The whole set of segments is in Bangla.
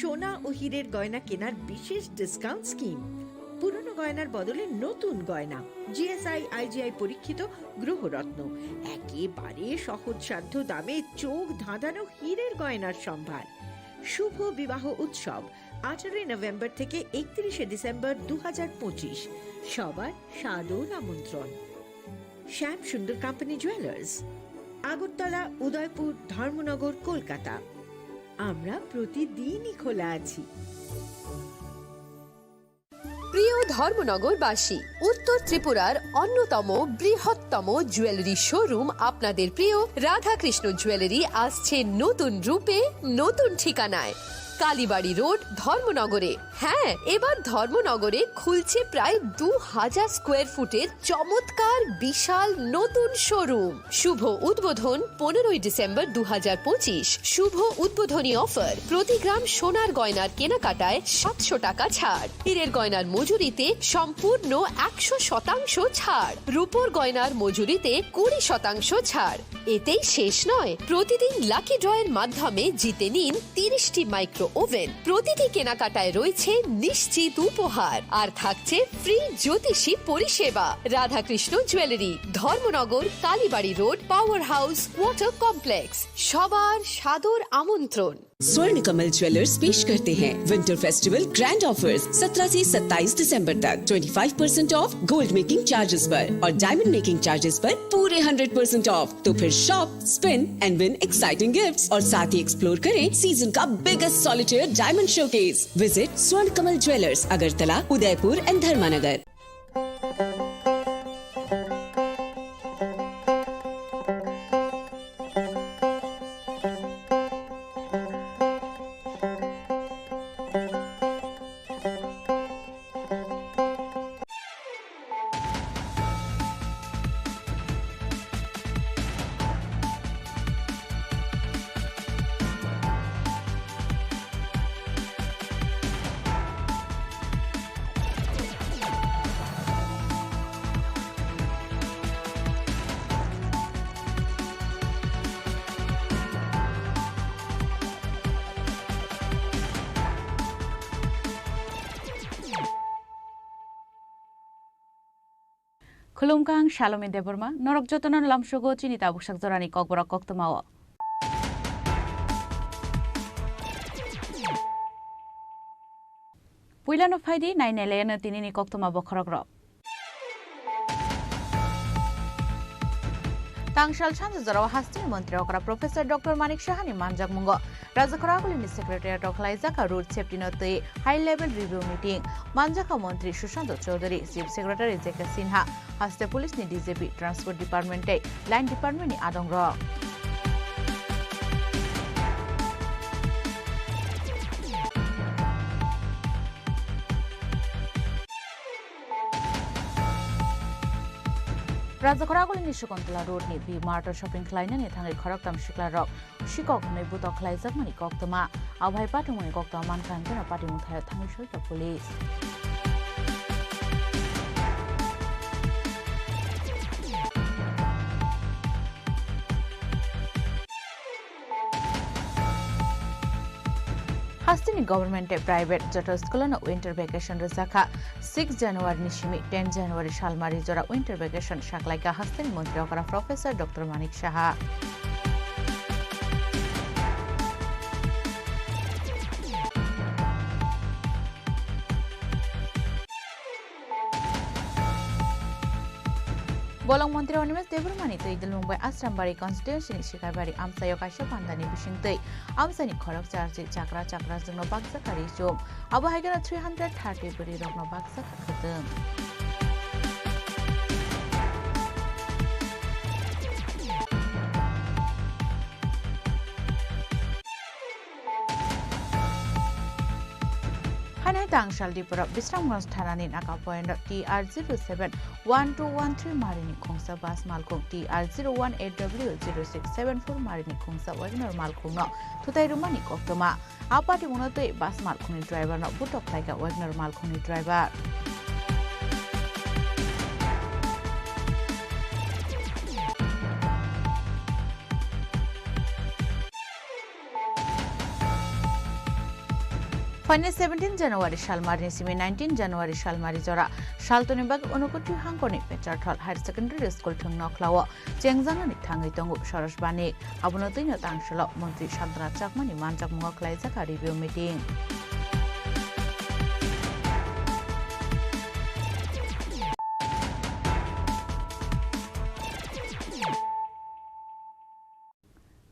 সোনা ও হীরের গয়না কেনার বিশেষ ডিসকাউন্ট স্কিম। পুরনো গয়নার বদলে নতুন গয়না, জিএসআই আইজিআই পরীক্ষিত গ্রহরত্ন, একেবারে সহজসাধ্য দামে চোখ ধাঁধানো হীরের গয়নার সম্ভার। শুভ বিবাহ উৎসব 18 নভেম্বর থেকে 31 ডিসেম্বর 2025। সবার সাদর আমন্ত্রণ। শ্যাম সুন্দর কোম্পানি জুয়েলার্স, আগরতলা, উদয়পুর, ধর্মনগর, কলকাতা। আমরা প্রতিদিনই খোলা আছি। প্রিয় ধর্মনগরবাসী, উত্তর ত্রিপুরার অন্যতম বৃহত্তম জুয়েলারি শোরুম আপনাদের প্রিয় রাধাকৃষ্ণ জুয়েলারি আসছে নতুন রূপে, নতুন ঠিকানায়, কালীবাড়ি রোড, ধর্মনগরে। হ্যাঁ, এবার ধর্মনগরে খুলছে প্রায় 2000 স্কোয়ার ফুটের চমৎকার বিশাল নতুন শোরুম। শুভ উদ্বোধন 15 ডিসেম্বর 2025। শুভ উদ্বোধনী অফার: প্রতি গ্রাম সোনার গয়নার কেনাকাটায় 700 টাকা ছাড়, হীরের গয়নার মজুরিতে সম্পূর্ণ 100% ছাড়, রূপোর গয়নার মজুরিতে 20% ছাড়। এতেই শেষ নয়, প্রতিদিন লাকি ড্রয়ের মাধ্যমে জিতে নিন 30টি মাইক্রো ওভেন। প্রতিটি কেনাকাটায় রয়েছে নিশ্চিত উপহার, আর থাকছে ফ্রি জ্যোতিষী পরিষেবা। Radhakrishna jewellery, Dharmanagar, Kalibari road, power house, water complex. সবার সাদর আমন্ত্রণ। स्वर्ण कमल ज्वेलर्स पेश करते हैं विंटर फेस्टिवल ग्रैंड ऑफर्स 17 से 27 दिसंबर तक। 25% ऑफ गोल्ड मेकिंग चार्जेस पर और डायमंड मेकिंग चार्जेस पर पूरे 100% ऑफ। तो फिर shop, spin and win exciting gifts और साथ ही एक्सप्लोर करें सीजन का biggest solitaire diamond showcase. Visit Swarna Kamal jewellers, Agartala, Udaipur and Dharmanagar. Khulumkang Shalom Deborma, Norok Jotonon Lamshogo Chinita Bushak Zorani Kokbora Koktomawa. Puilano Faidi, 9 Elena Tinini Koktoma Bokorogro. Tangshal Chanzaro Hastin Montreokra, Professor Dr. Manik Shahani Manjak Mungo, Razakarakulini Secretariat of Laizaka Road Septinote, High Level Review Meeting, Manjaka Montri Shushanto Chaudhary, Chief Secretary Zeka Sinha, Haste Police ni DJP, Transport Department, Line Department ni Adongro. Razakarakulini Shukontala Road ni B Marta Shopping Klein ni Tangi Koraktam Shikla Rock, Shikok Nebuto Klaizak Mani Koktama, Abhai Patumani Koktaman Kantana Patimuthaya Tangi Shulta Police. Hastini government private Jata School winter vacation Razaka 6 January Nishimi 10 January Shalmari Jora winter vacation Shaklaika Hastini Montreokara Professor Dr. Manik Shaha. Bolong Montri Onimes Devrumani to Idil Mumbai Asrambari Constituency Shikarbari Amsayo Kasha Pandani Bishinte Amsani Korok Charji Chakra Chakra Zugno Baksa Karishum Abahagana 330 Buri Rogno Baksa Kakadum. Hanai Tangshal Dipura Bisramgans Thanani Naka Point TR071213 Marini Kongsa Bas Malkong TR018W0674 Marini Kongsa Wagner Malkong Tutai Rumani Koktoma Apati Munote Bas Malkoni driver no Butok like a Wagner Malkoni driver. Fine 17 January Shalmari Simi 19 January Shalmari Jora Shaltoni Bag Onokutu Hankoni Pechatal High Secondary School to Noklawa Jengzanani Tangi Tongu Sharashbani Abunotino Tangshala Montri Shandra Chakmani Manjak Moklaiza review meeting.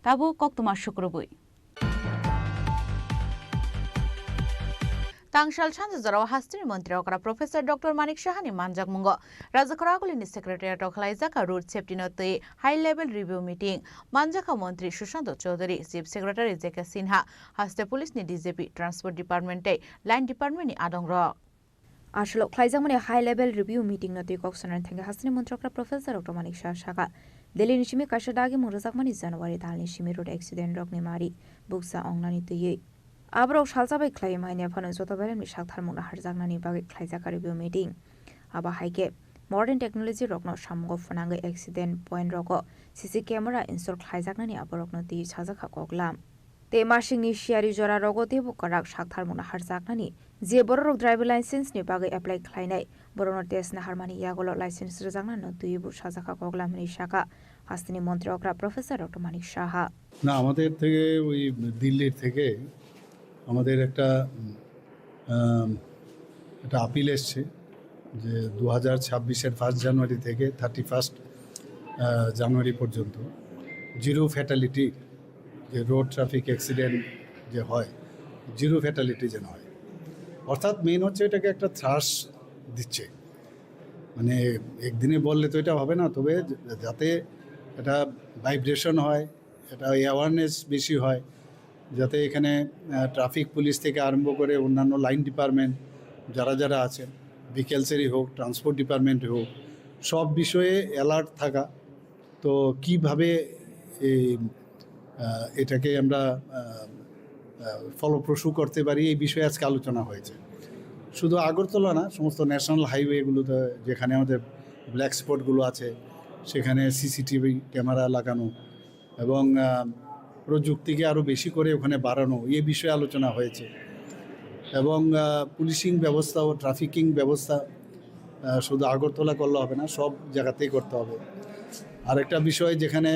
Tabu Koktuma Shukrubui. Tangshal Chanzara Hastri Montri Okra Professor Dr. Manik Shahani Manjak Mungo Razakaragulini Secretariat of Laizaka Road Safety Note High Level Review Meeting Manjaka Montri Shushanto Chaudhary Chief Secretary Zeka Sinha Haste Police ni DJP Transport Department Line Department ni Adongra Ashlo Klaizamani High Level Review Meeting Note Coxon and Tanga Hastri Montrokra Professor Dr. Manik Shaka Delhi Nishimi Kashadagi Murazakmani January Dal Nishimi Road Accident Rock Nemari Buksa Onglani Tuye Abro Shalsabai claim my nephew and Sotabel Mishak Harmona Harzagnani Bagi Klaizaka review meeting. Aba Haike modern technology rock no Shamgo Fananga accident point roko CC camera install Klaizagnani Aboroknoti Chazaka Koglam. The mashing Nishiari Jora Rogote Bukarak Shak Harmona Harzagnani. Zeborok driver license ni Bagi apply Kleine Borono test na Harmani Yagolo license Razana no Tuibu Shazaka Koglam Nishaka Hastini Montreokra Professor Dr. Manik Shaha. না আমাদের থেকে ওই দিল্লির থেকে আমাদের একটা আপিল এসছে যে 2026-এর 1 জানুয়ারি থেকে 31 জানুয়ারি পর্যন্ত জিরো ফ্যাটালিটি যে রোড ট্রাফিক অ্যাক্সিডেন্ট যে হয় জিরো ফ্যাটালিটি যেন হয় অর্থাৎ মেইন হচ্ছে এটাকে একটা থ্রাস দিচ্ছে মানে একদিনে বললে তো এটা হবে না তবে যাতে এটা ভাইব্রেশন হয় এটা অ্যাওয়ারনেস বেশি হয় যাতে এখানে ট্রাফিক পুলিশ থেকে আরম্ভ করে অন্যান্য লাইন ডিপার্টমেন্ট যারা যারা আছেন ভিকেলসেরই হোক ট্রান্সপোর্ট ডিপার্টমেন্টই হোক সব বিষয়ে অ্যালার্ট থাকা তো কিভাবে এটাকে আমরা ফলপ্রসূ করতে পারি এই বিষয়ে আজকে আলোচনা হয়েছে শুধু আগরতলা না সমস্ত ন্যাশনাল হাইওয়েগুলোতে যেখানে আমাদের ব্ল্যাক স্পটগুলো আছে সেখানে সিসিটিভি ক্যামেরা লাগানো এবং প্রযুক্তিকে আরও বেশি করে ওখানে বাড়ানো এই বিষয়ে আলোচনা হয়েছে এবং পুলিশিং ব্যবস্থা ও ট্রাফিকিং ব্যবস্থা শুধু আগরতলা করলে হবে না সব জায়গাতেই করতে হবে আরেকটা বিষয় যেখানে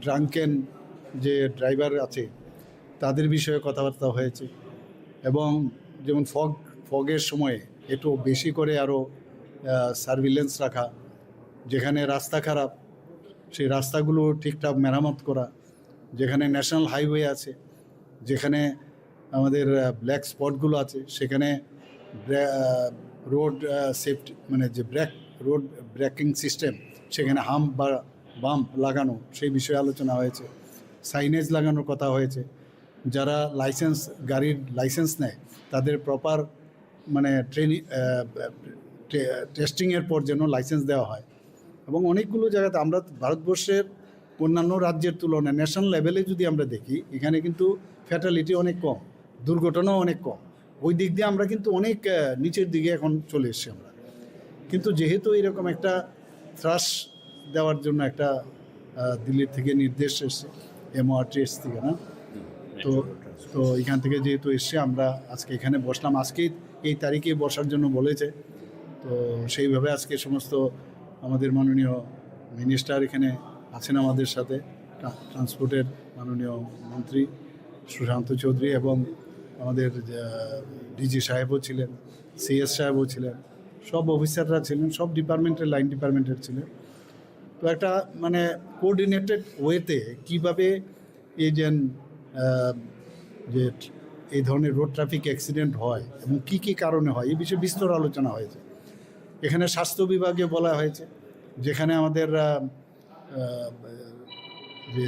ড্রাঙ্কেন যে ড্রাইভার আছে তাদের বিষয়ে কথাবার্তা হয়েছে এবং যেমন ফগের সময়ে একটু বেশি করে আরও সার্ভিলেন্স রাখা যেখানে রাস্তা খারাপ সেই রাস্তাগুলো ঠিকঠাক মেরামত করা যেখানে ন্যাশনাল হাইওয়ে আছে যেখানে আমাদের ব্ল্যাক স্পটগুলো আছে সেখানে রোড সেফটি মানে যে রোড ব্রেকিং সিস্টেম সেখানে হাম্প বা বাম্প লাগানো সেই বিষয়ে আলোচনা হয়েছে সাইনেজ লাগানোর কথা হয়েছে যারা গাড়ির লাইসেন্স নেয় তাদের প্রপার মানে টেস্টিংয়ের পর যেন লাইসেন্স দেওয়া হয় এবং অনেকগুলো জায়গাতে আমরা ভারতবর্ষের অন্যান্য রাজ্যের তুলনায় ন্যাশনাল লেভেলে যদি আমরা দেখি এখানে কিন্তু ফ্যাটালিটি অনেক কম দুর্ঘটনাও অনেক কম ওই দিক দিয়ে আমরা কিন্তু অনেক নিচের দিকে এখন চলে এসেছি আমরা কিন্তু যেহেতু এরকম একটা থ্রাস দেওয়ার জন্য একটা দিল্লির থেকে নির্দেশ এসছে MORTS থেকে না তো এখান থেকে যেহেতু এসছে আমরা আজকে এখানে বসলাম আজকেই এই তারিখে বসার জন্য বলেছে তো সেইভাবে আজকে সমস্ত আমাদের মাননীয় মিনিস্টার এখানে আছেন আমাদের সাথে ট্রান্সপোর্টের মাননীয় মন্ত্রী সুশান্ত চৌধুরী এবং আমাদের ডিজি সাহেবও ছিলেন CS সাহেবও ছিলেন সব অফিসাররা ছিলেন সব ডিপার্টমেন্টের লাইন ডিপার্টমেন্টের ছিলেন তো একটা মানে কোঅর্ডিনেটেড ওয়েতে কীভাবে এই যে এই ধরনের রোড ট্রাফিক অ্যাক্সিডেন্ট হয় এবং কী কী কারণে হয় এই বিষয়ে বিস্তর আলোচনা হয়েছে এখানে স্বাস্থ্য বিভাগে বলা হয়েছে যেখানে আমাদের যে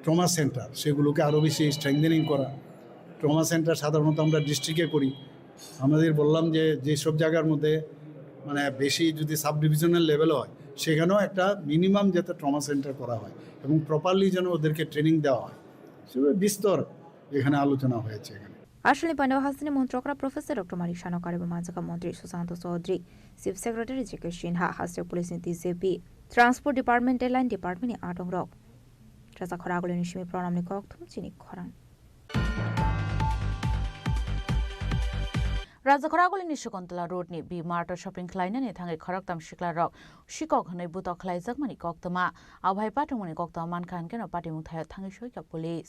ট্রমা সেন্টার সেগুলোকে আরও বেশি স্ট্রেংথেনিং করা ট্রমা সেন্টার সাধারণত আমরা ডিস্ট্রিক্টে করি আমাদের বললাম যে যেসব জায়গার মধ্যে মানে বেশি যদি সাব ডিভিশনাল লেভেল হয় সেখানেও একটা মিনিমাম যাতে ট্রমা সেন্টার করা হয় এবং প্রপারলি যেন ওদেরকে ট্রেনিং দেওয়া হয় সেগুলো বিস্তর এখানে আলোচনা হয়েছে এখানে Ashwini Pandey Hastini Montrokra Professor Dr. Manik Shano Karibu Manjaka Montri Susanto Chaudhary Chief Secretary Jeka Sinha Haste Police ni DJP Transport Department Line Department ni Adong Rock Raza Khoragul Nishimi Pranam ni Kokthum Chini Khoran राजाखरागुलिनि शकुन्तला रोडनि बी मार्ट शपिं खालायनानै थाङै खरकताम सिख्लारक शिকক होनै बुतक खालायजाकमानि कक्तमा आवहाय पाटुमनि कक्तमा मानखान केन पार्टी मुथाय थाङै सयका पुलिस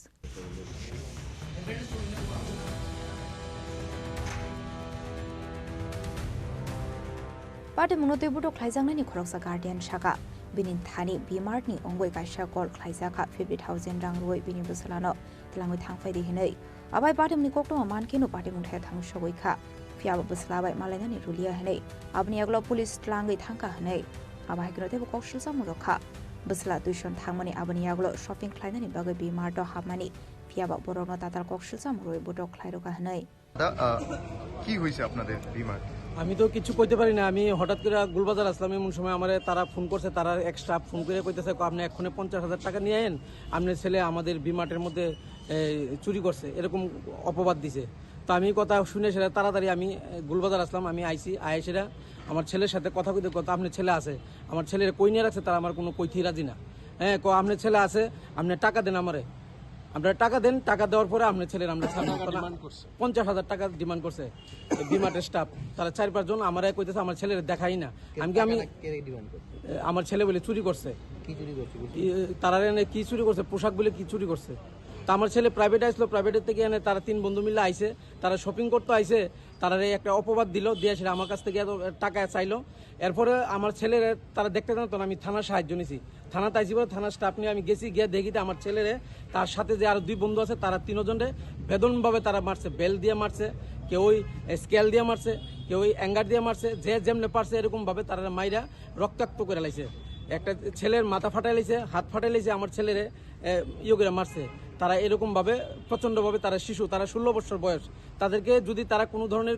पार्टी मुनोते बुटो खालायजांनायनि खरकसा गार्डियन शाखा बिनि थानि बी मार्टनि अंगय काशा कल खालायजाखा 50,000 रां रुय बिनि बोसलानो तलाङै थांफायदि हिनै आबाय पार्टीमनि कक्तमा मानकेनो पार्टी मुथाय थाङै सगयखा फियाबो बोसलाबाय मालायनानि रुलिया हिनै आबनि आगला पुलिस तलाङै थांका हिनै आबाय केनो कौशल सामुरखा बोसला दुइसन थांमनि आबनि आगला शपिं खालायनानि बागै बी मार्टआव हाबमानि फियाबा बरनो तातार कौशल सामुरय बुटो खालायरका हिनै কি হয়েছে আপনাদের বিমার? আমি তো কিছু কইতে পারি না। আমি হঠাৎ করে গুলবাজার আসলাম, এমন সময় আমার তারা ফোন করছে, তারা এক স্টাফ ফোন করে কইতেছে আপনি এক্ষুনি 50,000 টাকা নিয়ে আইন, আপনার ছেলে আমাদের বিমাটের মধ্যে চুরি করছে, এরকম অপবাদ দিছে। তো আমি কথা শুনে সেটা তাড়াতাড়ি আমি গুলবাজার আসলাম, আমি আইসি আয়েসেরা আমার ছেলের সাথে কথা কইতে কথা আপনার ছেলে আছে, আমার ছেলের কই নিয়ে রাখছে, তারা আমার কোনো কইথি রাজি না। হ্যাঁ আপনার ছেলে আছে, আপনি টাকা দেন আমারে, আপনারা টাকা দেন, টাকা দেওয়ার পরে আপনার ছেলের আমরা 50,000 টাকা ডিমান্ড করছে বিমাটের স্টাফ, তারা 4-5 জন আমার কইতেছে আমার ছেলের দেখাই না। আমি আমার ছেলে বলে চুরি করছে, তারা কি চুরি করছে, পোশাক বলে কি চুরি করছে। তা আমার ছেলে প্রাইভেট আসলো, প্রাইভেটের থেকে এনে তারা 3 বন্ধু মিলে আইছে, তারা শপিং করতে আইছে, তারা একটা অপবাদ দিল, দিয়ে সেটা আমার কাছ থেকে এত টাকা চাইলো। এরপরে আমার ছেলের তারা দেখতে জানো, তখন আমি থানার সাহায্য নিছি, থানাতে আইসি বলে থানার স্টাফ নিয়ে আমি গেছি, গিয়ে দেখিতে আমার ছেলেরে তার সাথে যে আরো 2 বন্ধু আছে, তারা 3 জনে বেদনভাবে তারা মারছে, বেল দিয়ে মারছে, কেউ স্কেল দিয়ে মারছে, কেউ অ্যাঙ্গার দিয়ে মারছে, যে যেমনে পারছে এরকম ভাবে তারা মাইরা রক্তাক্ত করে লাইছে। একটা ছেলের মাথা ফাটাই লাইছে, হাত ফাটাই লাইছে, আমার ছেলেরে করে মারছে। তারা এরকম ভাবে প্রচন্ডভাবে, তারা শিশু, তারা 16 বছর বয়স, তাদেরকে যদি তারা কোনো ধরনের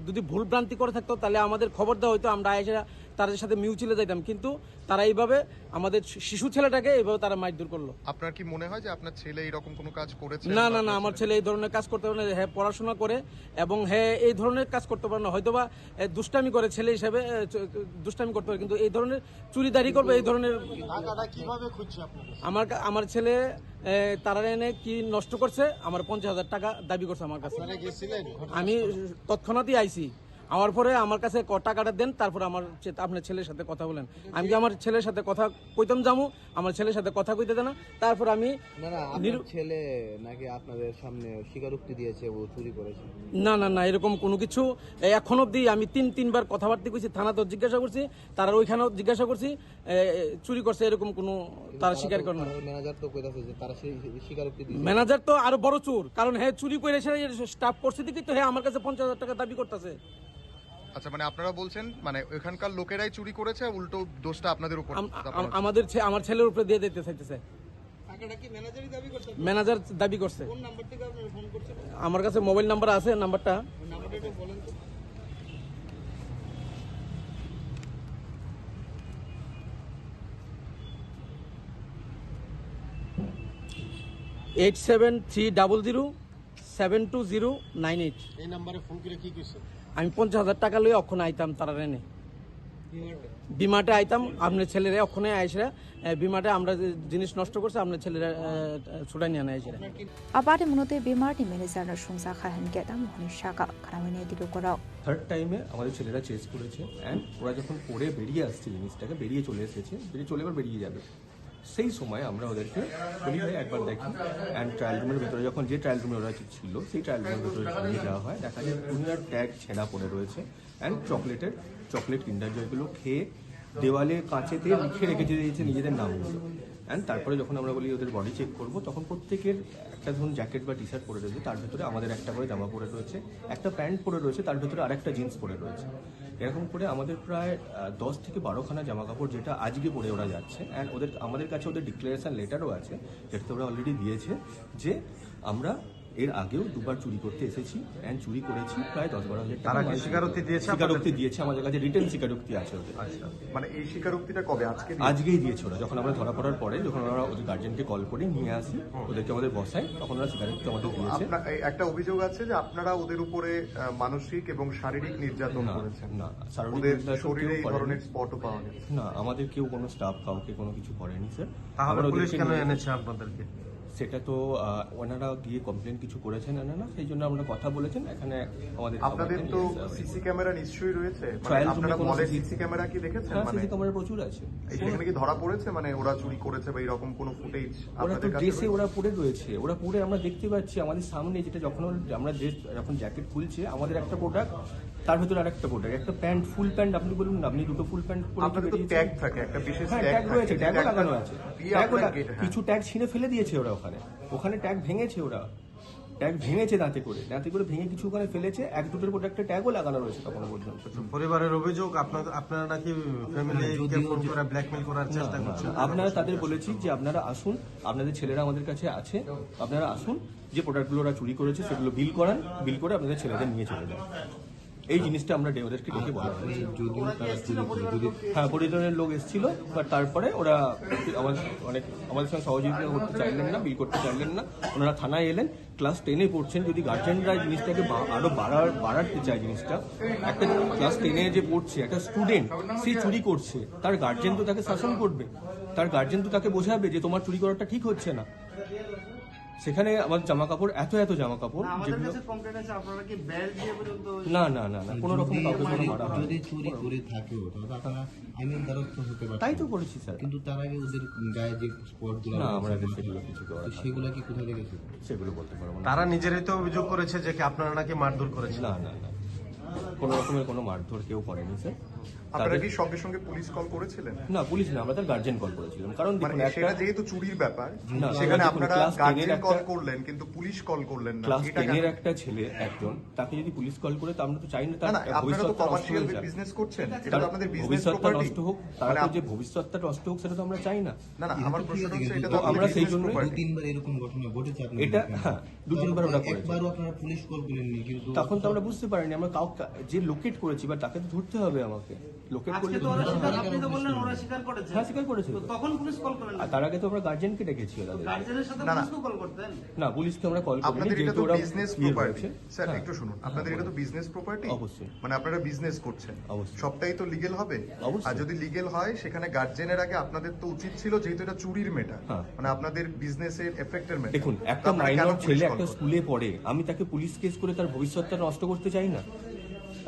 যদি ভুল ভ্রান্তি করে থাকতো তাহলে আমাদের খবর দেওয়া হইতো, আমরা এসে তাদের সাথে মিউচুয়ালে যাইতাম। কিন্তু তারা এইভাবে আমাদের শিশু ছেলেটাকে এইভাবে তারা মারধর করলো। আপনার কি মনে হয় যে আপনার ছেলে এরকম কোনো কাজ করেছে? না না না, আমার ছেলে এই ধরনের কাজ করতে পারে না। হ্যাঁ পড়াশোনা করে এবং হ্যাঁ এই ধরনের কাজ করতে পারে না, হয়তোবা দুষ্টামি করে, ছেলে হিসেবে দুষ্টামি করতে পারে, কিন্তু এই ধরনের চুরিদারি করবে, এই ধরনের আমার ছেলে তারা এনে কি নষ্ট করছে, আমার 50,000 টাকা দাবি করছে আমার কাছে। আমি তৎক্ষণাৎই আইছি, আমার পরে আমার কাছে টাকাটা দেন, তারপর আপনার ছেলের সাথে কথা বলেন। আমি কি আমার ছেলের সাথে কথা কইতাম যাবো, আমার ছেলের সাথে কথা কইতে দেন না, তারপর আমি ছেলে নাকি আপনাদের সামনে স্বীকারোক্তি দিয়েছে ও চুরি করেছে? না না না, এরকম কোনো কিছু এখন অব্দি আমি 3বার কথাবার্তা কইছি, থানাতেও জিজ্ঞাসা করছি, তারা ওইখানেও জিজ্ঞাসা করছি, চুরি করছে এরকম কোনো তারা স্বীকার করে না। ম্যানেজার তো কইতাছে যে তারা স্বীকারোক্তি দিয়েছে। ম্যানেজার তো আরো বড় চোর, কারণ হ্যাঁ চুরি করে স্টাফ করছে দিকে তো হ্যাঁ আমার কাছে 50,000 টাকা দাবি করতেছে। আচ্ছা, মানে আপনারা বলছেন মানে ওখানকার লোকেরাই চুরি করেছে, উল্টো দোষটা আপনাদের উপর, আমার ছেলের উপরে দিয়ে দিতে চাইতেছে। ম্যানেজার দাবি করছে। আমার কাছে মোবাইল নাম্বার আছে, নাম্বারটা 8730072098। এই নম্বরে ফোন করে কি কইছে? আমি 50,000 টাকা লই অক্ষণ আইতাম, তারা রেনে বিমাটে আইতাম, আপনার ছেলেরা অক্ষণে আইসরা বিমাটে আমরা জিনিস নষ্ট করছে, আপনার ছেলেরা ছুটাই নিয়ে আইসরা। আপাতে মুনতে বি মার্টনি ম্যানেজার সংসা খাহান গেতা মোহন শাখা খারামিনে দিল করাও। থার্ড টাইমে আমাদের ছেলেরা চেস করেছে, অ্যান্ড ওরা যখন পড়ে বেরিয়ে আসছে জিনিসটাকে, বেরিয়ে চলে এসেছে, এবার বেরিয়ে যাবে, সেই সময় আমরা ওদেরকে বলি ভাই একবার দেখি। অ্যান্ড ট্রায়াল রুমের ভেতরে যখন যে ট্রায়াল রুমে ওরা ছিল, সেই ট্রায়াল রুমের ভেতরে নিয়ে যাওয়া হয়, দেখা যায় দুনিয়ার ট্যাগ ছেঁড়া পড়ে রয়েছে, অ্যান্ড চকলেট কিন্ডার জয়গুলো খেয়ে দেওয়ালে কাঁচেতে লিখে রেখে দিয়েছে নিজেদের নামগুলো। অ্যান্ড তারপরে যখন আমরা বলি ওদের বডি চেক করবো, তখন প্রত্যেকের একটা ধরুন জ্যাকেট বা টি শার্ট পরে রয়েছে, তার ভেতরে আমাদের একটা করে জামা পরে রয়েছে, একটা প্যান্ট পরে রয়েছে, তার ভেতরে আরেকটা জিন্স পরে রয়েছে। এরকম করে আমাদের প্রায় 10 থেকে 12খানা জামা কাপড় যেটা আজকে পরে ওরা যাচ্ছে। অ্যান্ড আমাদের কাছে ওদের ডিক্লারেশন লেটারও আছে, যেটাতে ওরা অলরেডি দিয়েছে যে আমরা এর আগেও 2বার চুরি করতে এসেছি, অ্যান্ড চুরি করেছি প্রায় 10-12 হাজার টাকা। স্বীকারোক্তি দিয়েছে আমাদের কাছে, রিটেন স্বীকারোক্তি আছে ওদের। আচ্ছা, মানে এই স্বীকারোক্তিটা কবে? আজকেই দিয়েছে ওরা। যখন আমরা ধরা পড়ার পরে, যখন আমরা ওদের গার্জেনকে কল করে নিয়ে আসি, ওদেরকে আমাদের বসাই, তখন ওরা স্বীকারোক্তি আমাদের দিয়েছে। একটা অভিযোগ আছে যে আপনারা ওদের উপরে মানসিক এবং শারীরিক নির্যাতন করেছেন। না, ওদের শরীরে এই ধরনের স্পটও পাওয়া গেছে? না, আমাদের কেউ কোনো স্টাফ কাউকে কোনো কিছু করেনি স্যার। তাহলে পুলিশ কেন এনেছে আপনাদেরকে? সেটা তো ওনারা গিয়ে কমপ্লেন কিছু করেছেন না, সেই জন্য আমরা কথা বলেছেন এখানে আমাদের আপনাদের তো সিসি ক্যামেরা নিশ্চয়ই রয়েছে, Trial room আপনারা কোনো মলের CCTV সিসি ক্যামেরা কি দেখেছেন? হ্যাঁ, সিসি ক্যামেরা প্রচুর আছে। সেখানে কি ধরা পড়েছে মানে ওরা চুরি করেছে বা এরকম কোনো ফুটেজ ওরা তো আপনাদের কাছে ড্রেসে রয়েছে? ওরা পরে রয়েছে, ওরা পরে আমরা দেখতে পাচ্ছি আমাদের সামনে, যেটা যখন আমরা ড্রেস যখন জ্যাকেট খুলছে আমাদের একটা প্রোডাক্ট, তার ভিতরে আরেকটা প্রোডাক্ট, একটা প্যান্ট ফুল প্যান্ট আপনি বলুন না, আপনি দুটো ফুল প্যান্ট পরে আপনাদের তো ট্যাগ থাকে, একটা বিশেষ হ্যাঁ, ট্যাগ ট্যাগ রয়েছে, থাকে, ট্যাগও লাগানো আছে, দিয়ে ট্যাগও আপনার গেট, হ্যাঁ। কিছু ট্যাগ ছিঁড়ে ফেলে দিয়েছে ওরা, ওখানে ট্যাগ ভেঙেছে, ওরা ট্যাগ ভেঙেছে দাঁতে করে ভেঙে কিছু ওখানে ফেলেছে, এক দুটোর প্রোডাক্টে ট্যাগও লাগানো রয়েছে তখন পর্যন্ত। পরিবারের অভিযোগ আপনারা নাকি ফ্যামিলিকে ফোন করে ব্ল্যাকমেল করার চেষ্টা করছেন। আপনারা তাদের বলেছি যে আপনারা আসুন, আপনাদের ছেলেরা আমাদের কাছে আছে, আপনারা আসুন, যে প্রোডাক্টগুলো ওরা চুরি করেছে সেগুলো বিল করান, বিল করে আপনাদের ছেলেদের নিয়ে চলে যান। এই জিনিসটা আমরা ওদেরকে ডেকে বলা হয়েছে। হ্যাঁ, পরিজনের লোক এসেছিল, বাট তারপরে ওরা আমাদের সঙ্গে সহযোগিতা করতে চাইলেন না, বিল করতে চাইলেন না। ওনারা থানায় এলেন, ক্লাস 10-এ পড়ছেন, যদি গার্জেনরা জিনিসটাকে আরো বাড়াতে চায়, জিনিসটা একটা ক্লাস 10-এ যে পড়ছে একটা স্টুডেন্ট, সে চুরি করছে, তার গার্জেন তো তাকে শাসন করবে, তার গার্জেন তো তাকে বোঝাবে যে তোমার চুরি করাটা ঠিক হচ্ছে না। সেখানে আমার জামা কাপড় এত জামা কাপড়, যেগুলো না না না না কোনো রকম কাউকে কোনো মারা হয় যদি চুরি করে থাকেও তাহলে আপনারা আইনের দ্বারস্থ হতে পারেন। তাই তো করেছি স্যার। কিন্তু তার আগে ওদের গায়ে যে স্পটগুলো না, আমরা সেগুলো কিছু করা হয় না। সেগুলো কি কোথা থেকে ছিল? সেগুলো বলতে পারবো না। তারা নিজেরাই তো অভিযোগ করেছে যে কি আপনারা নাকি মারধর করেছেন। না না না, কোনো রকমের কোনো মারধর কেউ করেনি স্যার। আপনারা কি সঙ্গে সঙ্গে পুলিশ কল করেছিলেন? না, পুলিশ না, আমরা তার গার্জেন কল করেছিলাম, কারণ দেখুন মানে সেটা একটা যেহেতু চুরির ব্যাপার, না, সেখানে দেখুন, আপনারা ক্লাস 10-এর গার্জেন কল একটা- করলেন কিন্তু পুলিশ কল করলেন না, ক্লাস এটা 10-এর কেন? একটা ছেলে একজন, তাকে যদি পুলিশ কল করে তো আমরা তো চাই না না তার না, আপনারা তো ভবিষ্যৎটা নষ্ট কমার্শিয়াল হয়ে যাক। বিজনেস করছেন, এটা তার তো আপনাদের বিজনেস ভবিষ্যৎটা প্রপার্টি। নষ্ট হোক, তার যে ভবিষ্যৎটা নষ্ট হোক সেটা তো আমরা চাই না। না না, আমার প্রশ্ন হচ্ছে এটা তো তো আমরা আপনাদের সেই বিজনেস জন্যই প্রপার্টি। 2-3 বার এরকম ঘটনা ঘটেছে আপনাদের এটা এখানে। হ্যাঁ, 2-3 বার ওরা করেছে। একবারও আপনারা পুলিশ কল করেননি, কিন্তু তখন তো আমরা বুঝতে পারিনি, আমরা কাউকে যে লোকেট করেছি বা তাকে তো ধরতে হবে আমাকে, লোকেট করলে তো আপনি তো বললেন ওরা স্বীকার করেছে, হ্যাঁ, স্বীকার করেছিল। তখন পুলিশ কল করেন আর তার আগে তো আমরা গার্জেনকে ডেকেছি তাদের। গার্জেনের সাথে না, না। পুলিশকে কল করতেন। না, পুলিশকে আমরা কল করিনি, আপনাদের এটা যেহেতু তো ওরা বিজনেস ইয়ে প্রপার্টি। হয়েছে। স্যার হ্যাঁ। একটু শুনুন, আপনাদের এটা তো বিজনেস প্রপার্টি। অবশ্যই। মানে আপনারা বিজনেস করছেন, অবশ্যই। সবটাই তো লিগেল হবে। অবশ্যই। আর যদি লিগেল হয় সেখানে গার্জেনের আগে আপনাদের তো উচিত ছিল, যেহেতু এটা চুরির ম্যাটার, হ্যাঁ। মানে আপনাদের বিজনেসের এফেক্টের ম্যাটার। দেখুন, একটা মাইনর ছেলে একটা স্কুলে পড়ে, আমি তাকে পুলিশ কেস করে তার ভবিষ্যৎটা নষ্ট করতে চাই না।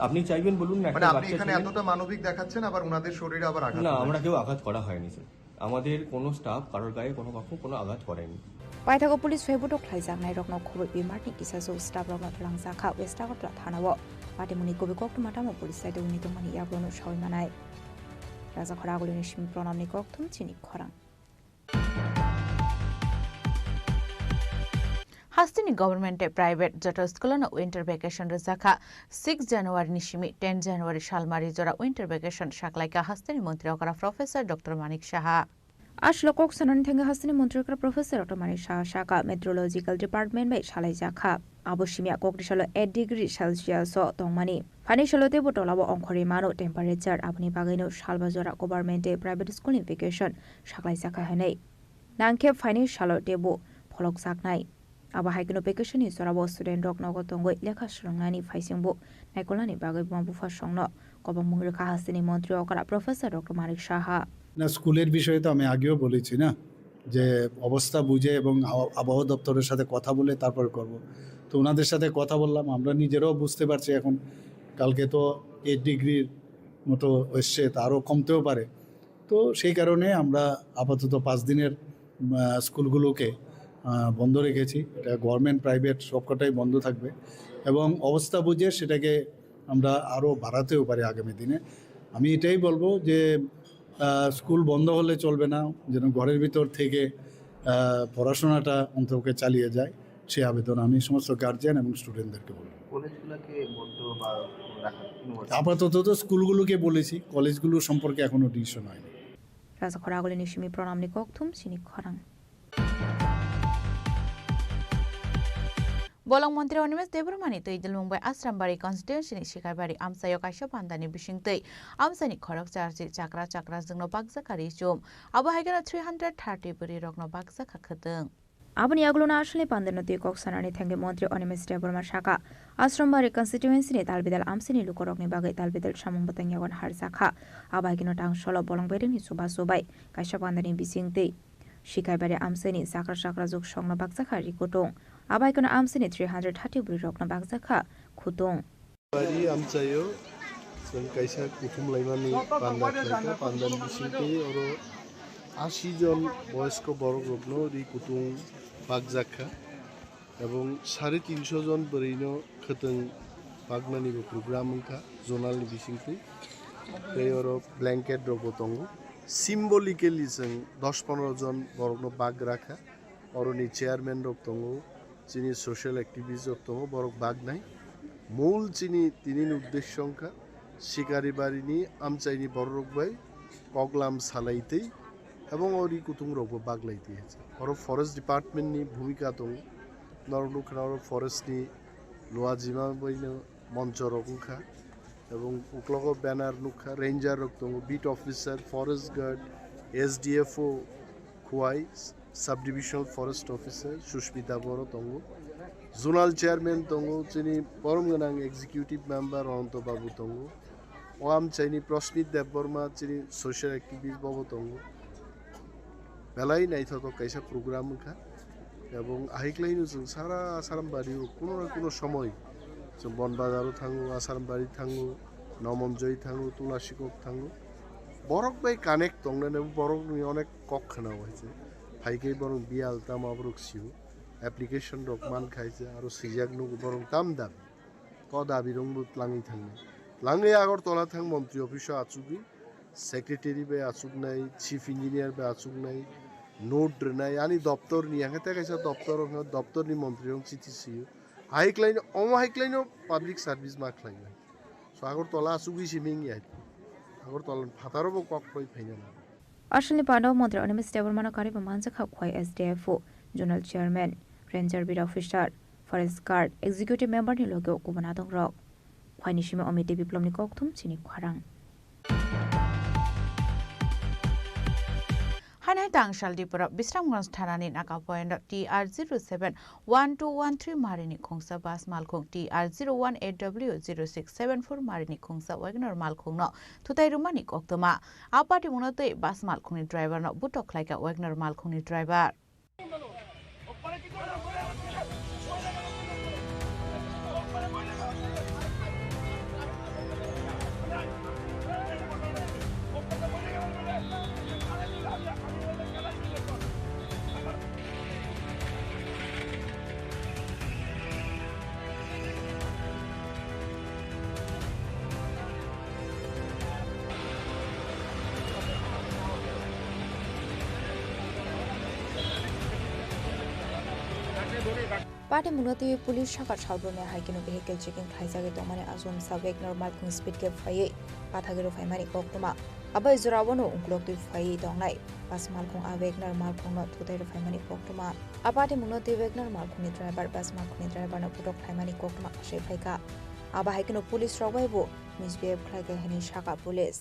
আপনি চাইবেন বলুন না, মানে একটা আপনি বাচ্চা এখানে ছেলে- এতটা মানবিক দেখাচ্ছেন, আবার ওনাদের শরীরে আবার আঘাত না, করছেন। আমরা কেউ আঘাত করা হয়নি স্যার, আমাদের কোনো স্টাফ কারোর গায়ে কোনো আঘাত করেনি। পাইথাগো পুলিশ ফেবুটো খ্লাইজাকনাই রকনো খবর বিমারনি কিসাসো স্টাফ রকনো ফলাংজাखा वेस्ट আগরতলা থানাও পাটিমুনি কবি কক্ট মাটামো পুলিশ সাইডে উনি তংমানি ইয়াব্রনো সাवै মানাय রাজা খরাগুলিনি সিমি প্রণামনি কক্তম চিনি খরাং Hastini government private jata skulana winter vacation rezaka 6 January nishimi 10 January shalmari jora winter vacation shaklaika Hastini মন্ত্রী okara Professor Dr. Manik Shaha আসলো কক্সনান থেকে হাসিনি মন্ত্রীকরা প্রফেসর ডক্টর মানিক শাহ শাখা মেট্রোলজিক্যাল ডিপার্টমেন্ট বাই সালাই জাখা আবশ্যিমিয়া কক্রিশালো 8 ডিগ্রি সেলসিয়াস তংমানি ফানিশালোতে বটলাবো অংখরে মানো টেম্পারেচার আপনি বাগাইনো শালবাজরা গভর্নমেন্টে প্রাইভেট স্কুল ভেকেশন সাকলাই জাখা হেনাই নাংখে ফাইনাল টেবো ফলক জাকনাই আবাহাইকনো ভেকেশন ইসরাবো স্টুডেন্ট রক নগতঙ্গই লেখা সুরংনানি ফাইসিংবো নাইকলানি বাগাই বুফা সংন কবং মুংরেখা হাসিনি মন্ত্রী অকরা প্রফেসর ডক্টর মানিক শাহা না, স্কুলের বিষয়ে তো আমি আগেও বলেছি না, যে অবস্থা বুঝে এবং আবহাওয়া দপ্তরের সাথে কথা বলে তারপর করব। তো ওনাদের সাথে কথা বললাম, আমরা নিজেরাও বুঝতে পারছি এখন কালকে তো 8 ডিগ্রির মতো এসছে, তারও কমতেও পারে। তো সেই কারণে আমরা আপাতত 5 দিনের স্কুলগুলোকে বন্ধ রেখেছি। এটা গভর্নমেন্ট প্রাইভেট সবকটাই বন্ধ থাকবে এবং অবস্থা বুঝে সেটাকে আমরা আরও বাড়াতেও পারি আগামী দিনে। আমি এটাই বলবো যে স্কুল বন্ধ হলে চলবে না, যেন ঘরের ভিতর থেকে পড়াশোনাটা অন্তত চালিয়ে যায়, সে আবেদন আমি সমস্ত গার্জিয়ান এবং স্টুডেন্টদেরকে বলবো। কলেজগুলোকে বন্ধ বা রাখা আপাতত তো স্কুলগুলোকে বলেছি, কলেজগুলো সম্পর্কে এখনো ডিসিশন হয়নি। রাজা খরাগুলিনি সিমি প্রণামনি কক্তম চিনি খরাং বলং মন্ত্রী অনিমেষ দেবরমানি তৈজল মুম্বাই আশ্রামবাড়ি কনস্টিটিউশনি শিকারবাড়ি আমসায় কাইসা পান্দানি বিশিংতৈ আমসানি খরক চার্জি চাকরা চাকরা जोंनो बागजाखारि जुम आबहायगना 330 बुरि रगनो बागजाखा खदों আবনি আগলোনা আসলে পান্দেনতি কক্সনানি থ্যাঙ্গে মন্ত্রী অনিমেষ দেবরমা শাখা আশ্রমবাড়ি কনস্টিটিউয়েন্সিনি তালবিদাল আমসিনি লুকরকনি বাগৈ তালবিদাল সামংবতং ইয়াগন হারজাখা আবাইগিনো টাংসল বলং বেরিনি সুবা সুবাই কাইসা পান্দানি বিসিংতৈ শিকাইবারে আমসেনি সাকরা যুগ সংনা বাগজাখা রিকোটং আবাইকোনা আমসেনি 330 বুড়ি রকনা বাগজাখা খুতং बारी आमचायो जों कायसा कुटुम लायमानि बान्दा खालायखा बान्दानि बिसिंखै आरो 80 जन बयस्क बर ग्रुपनो रि कुटुम बागजाखा এবং 350 জন बरैनो खतों बागनानिबो प्रग्राम ओंखा जनालनि बिसिंखै बे आरो ब्लेंकेट रबो दङ सिम्बलिकेलि जों 10-15 जन बरगनो बाग राखा अरनि चेयारमैन रब दङ जिनि सोशल एक्टिविस्ट रब दङ बरग बाग नाय মূল চিনি তিনিন উদ্দেশ্য সংখ্যা শিকারি বাড়িনি আমচাইনি বড় রোগবাই পগলাম সালাইতেই এবং ওরি কুতুং রোগ বাগলাইতে হয়েছে ওর ফরেস্ট ডিপার্টমেন্টনি ভূমিকা দং নরনুখা ফরেস্টনি লোয়া জিমা বইনো মঞ্চ রকমখা এবং উকলগ ব্যানার নুখা রেঞ্জার রক দং beat officer forest guard SDFO Khowai sub divisional forest officer Susmita বড় দং জোনাল চেয়ারম্যান দङ যিনি পরম गोनां এক্সিকিউটিভ মেম্বার অনন্ত বাবু দङ ওয়াম চাইনি প্রস্মিত দেববর্মা যিনি সোশ্যাল অ্যাক্টিভিস্ট বাবু দङ বেলাই নাইথক কাইসা প্রোগ্রাম খা এবং আইক্লাইনো जों সারা আসারামবাড়ি কোনো না কোনো সময় जों বনবাজারও থাঙো আসারামবাড়ি থাঙো নমনজয় থাঙো তুলাসিকক থাঙো বরক বাই কানেক্ট দংনে বরক অনেক কক্ষনা হয়েছে ফাইকেই বরং বিয়াল তামাবরক সিউ অ্যাপ্লিকেশন রকমান খাইছে আর সিজাক নুক বরং দাম ক দাবি রংবুত লাঙি থাঙে লাঙে আগরতলা থাং মন্ত্রী অফিসও আচুকি সেক্রেটারি বে আচুক নাই চিফ ইঞ্জিনিয়ার বে আচুক নাই নোট নাই আনি দপ্তর নিয়ে হাতে খাইছে দপ্তরনি মন্ত্রী রং চিঠি সিও হাইক্লাইন হাইক্লাইনও পাবলিক সার্ভিস মা খাই সো আগরতলা আচুকি সিমিঙ্গি আগরতলা ফাতারও কক হই ফাইনা না আসলে পান্ডব মন্ত্রী অনিমিত দেববর্মা কারিব মানজাখা Khowai SDFO zonal chairman ranger beat officer forest guard executive মেম্বারनि লগেও गुबुन आदं रक खुवाइनि सिमे अमिते बिप्लबनि कक्थुम चिनि खरां हानाय तांशाल दिपुरा बिश्रामगंज थानानि नाका पॉइंट TR071213 मारिनि खोंसा बास मालखों TR018W0674 मारिनि खोंसा वैगनर मालखों न थुताई रुमानि कक्तमा आपाटी मुनते बास मालखोंनि ड्राइवर न बुटक लाइका वैगनर मालखोंनि ड्राइवर पाटे मुनते पुलिस शाखा साउदने हाइकिनो भेहिकल चेकिंग खाइजागे दमाने आजम साबेक नॉर्मल किंग स्पीड के फाये पाथागेरो फाइमानि कक्तमा अबै जरावनो उंक्लक दि फाये दंनाय बास मालखों आबेक नॉर्मल खोंनो थुताइरो फाइमानि कक्तमा आपाटे मुनते वेक नॉर्मल खोंनि ड्राइवर बास मालखोंनि ड्राइवर न पुटक फाइमानि कक्तमा से फाइका आबा हाइकिनो पुलिस रबाइबो मिसबिहेव खाइगा हेनि शाखा पुलिस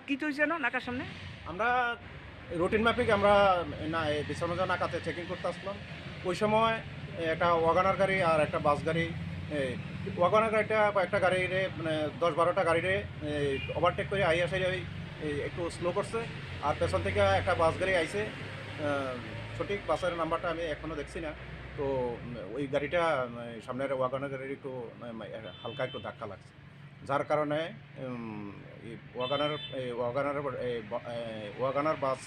কি তো জানো নাকার সামনে আমরা রুটিন মাফিক আমরা না বিশ্বনাথ নাকাতে চেকিং করতে আসলাম ওই সময় একটা ওয়াগনার গাড়ি আর একটা বাস গাড়ি ওয়াগনার গাড়িটা কয়েকটা গাড়িরে মানে 10-12টা গাড়িরে ওভারটেক করে আইয়া সাইডে একটু স্লো করছে আর পেছন থেকে একটা বাস গাড়ি আইছে সঠিক বাসের নাম্বারটা আমি এখনও দেখছি না তো ওই গাড়িটা সামনের ওয়াগনার গাড়ির একটু হালকা একটু ধাক্কা লাগছে যার কারণে ওয়াগনার বাস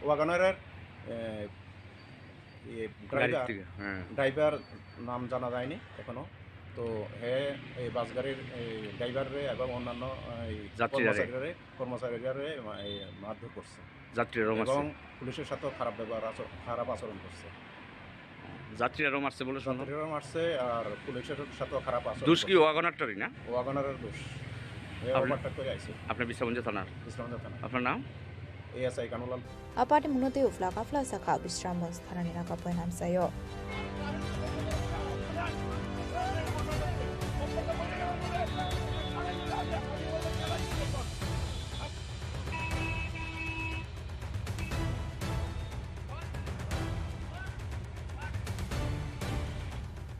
ওয়াগনারের ড্রাইভার নাম জানা যায়নি এখনো তো হে এই বাস গাড়ির ড্রাইভারে এবং অন্যান্য কর্মচারীরা মারধর করছে এবং পুলিশের সাথেও খারাপ আচরণ করছে যাত্রীরাও মারছে বলে যাত্রীরাও মারছে আর পুলিশের সাথেও খারাপ আচরণ দোষ কি ওয়াগনারটারই না ওয়াগনারের দোষ ওভারটেক করে আইছে আপনি বিশ্রামগঞ্জ থানার আপনার নাম ASI কানুলাল आपाटे मुनते उफ्ला काफला सखा विश्रामगंज थानानि नाका पॉइंट हामसायो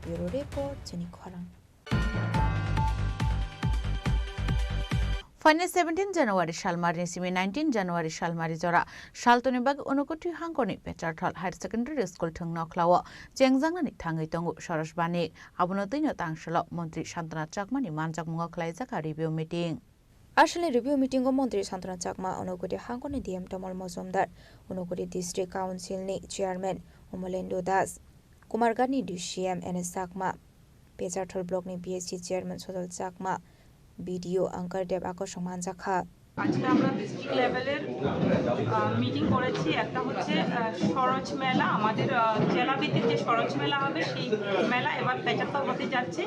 ब्यूरो रिपोर्ट चिनी खरां ফাইনে 17 জানুৱাৰী শালমাৰী নিচিমি 19 জানুৱাৰী শালমাৰী জৰা শালতনিবাগ অনুকটি হাংকনি পেচারথল হায়ার সেকেন্ডারি স্কুল থং নখলাও চেংজাংনানি থাङै তঙ্গু সরসবানি আবনতৈন তাংশল মন্ত্রী শান্তনা চাকমানি মানজাকমুঙ্গ খ্লাইজাকা রিভিউ মিটিং আসলে রিভিউ মিটিং মন্ত্রী শান্তনা চাকমা অনুকটি হাংকনি ডিএম তমল মজুমদার অনুকটি ডিস্ট্রিক্ট কাউন্সিল নি চেয়ারম্যান অমলেন্দু দাস কুমারগানি DCM NS Chakma Pecharthal block নি BSC chairman Sajal Chakma BDO আঙ্কারদেব আকর্ষণ মানজাখা আজকে আমরা ডিস্ট্রিক্ট লেভেলের মিটিং করেছি। একটা হচ্ছে সরোজ মেলা, আমাদের জেলাভিত্তিক যে সরোজ মেলা হবে সেই মেলা এবার পেচাত্তর হতে যাচ্ছে।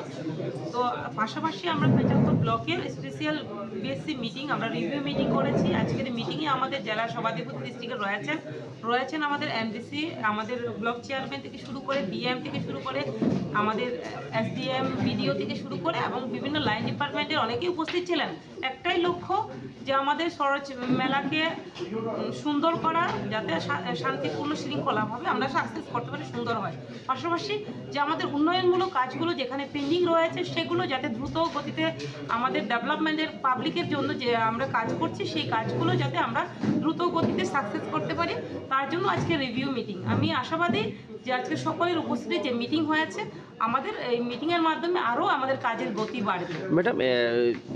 তো পাশাপাশি আমরা পেচাত্তর ব্লকের স্পেশাল বিএসসি মিটিং, আমরা রিভিউ মিটিং করেছি। আজকের মিটিংয়ে আমাদের জেলা সভাধিপতি ডিস্ট্রিক্টে রয়েছেন আমাদের এমডিসি, আমাদের ব্লক চেয়ারম্যান থেকে শুরু করে ডিএম থেকে শুরু করে আমাদের এসডিএম বিডিও থেকে শুরু করে এবং বিভিন্ন লাইন ডিপার্টমেন্টের অনেকেই উপস্থিত ছিলেন। একটাই লক্ষ্য যে আমাদের সরোজ মেলাকে সুন্দর করা, যাতে শান্তিপূর্ণ শৃঙ্খলাভাবে আমরা সাকসেস করতে পারি, সুন্দর হয়। পাশাপাশি যে আমাদের উন্নয়নমূলক কাজগুলো যেখানে পেন্ডিং রয়েছে সেগুলো যাতে দ্রুত গতিতে আমাদের ডেভেলপমেন্টের পাবলিকের জন্য যে আমরা কাজ করছি সেই কাজগুলো যাতে আমরা দ্রুত গতিতে সাকসেস করতে পারি, তার জন্য আজকে রিভিউ মিটিং। আমি আশাবাদী যে আজকে সকলের উপস্থিতি যে মিটিং হয়েছে আমাদের এই মিটিংয়ের মাধ্যমে আরও আমাদের কাজের গতি বাড়বে। ম্যাডাম,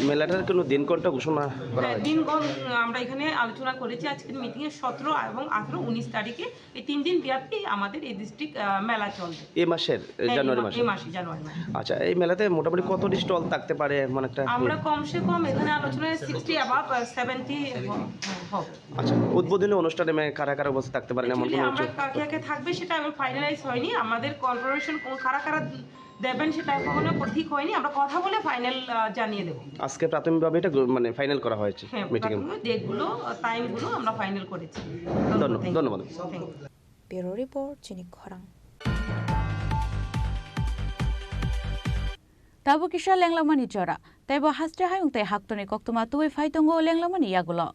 মেলাটার কোনো দিনক্ষণটা ঘোষণা করা হয়েছে? দিনক্ষণ আমরা এখানে আলোচনা করেছি আজকের মিটিংয়ে 17 এবং 18, 19 তারিখে এই 3 দিন ব্যাপী আমাদের এই ডিস্ট্রিক্ট মেলা চলবে। এই মাসের জানুয়ারি মাসে? এই মাসে জানুয়ারি মাসে। আচ্ছা, এই মেলাতে মোটামুটি কতটি স্টল থাকতে পারে? মানে একটা আমরা কমসে কম এখানে আলোচনায় 60 অ্যাবাভ 70 হবে। আচ্ছা, উদ্বোধনী অনুষ্ঠানে কারা কারা উপস্থিত থাকতে পারেন এমন কোনো? আমরা কাকে থাকবে সেটা এখন ফাইনালাইজ হয়নি, আমাদের কনফার্মেশন কারা কারা দেবেন সেটা এখনো ঠিক হয়নি, আমরা কথা বলে ফাইনাল জানিয়ে দেব। আজকে প্রাথমিকভাবে এটা মানে ফাইনাল করা হয়েছে মিটিং এ, ডেটগুলো টাইমগুলো আমরা ফাইনাল করেছি। ধন্যবাদ। Bureau report চিনিক খরাং। তাবো কিসা লেংলামানি জরা তাইবো হাস্টে হায়ুং তাই হাক্তনি কক্তমা তুই ফাইতঙ্গো লেংলামানি ইয়াগুলো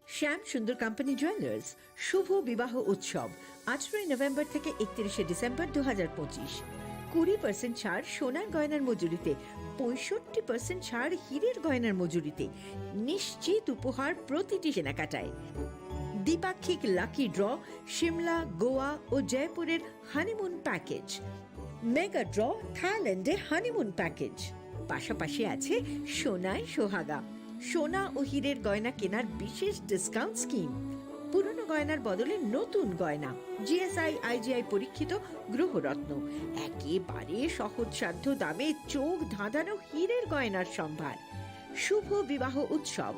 শ্যাম সুন্দর কোম্পানি জুয়েলার্স শুভ বিবাহ উৎসব 18 নভেম্বর থেকে 31 ডিসেম্বর 2025। 20% ছাড় সোনার গয়নার মজুরিতে, 65% ছাড় হীরের গয়নার মজুরিতে, নিশ্চিত উপহার প্রতিটি কেনাকাটায়। দ্বিপাক্ষিক লাকি ড্র, শিমলা, গোয়া ও জয়পুরের হানিমুন প্যাকেজ, মেগা ড্র থাইল্যান্ডে হানিমুন প্যাকেজ। পাশাপাশি আছে সোনায় সোহাগা, সোনা ও হীরের গয়না কেনার বিশেষ ডিসকাউন্ট স্কিম। পুরনো গয়নার বদলে নতুন গয়না, জিএসআই আইজিআই পরীক্ষিত গ্রহরত্ন, একেবারে সহজসাধ্য দামে চোখ ধাঁধানো হীরের গয়নার সম্ভার। শুভ বিবাহ উৎসব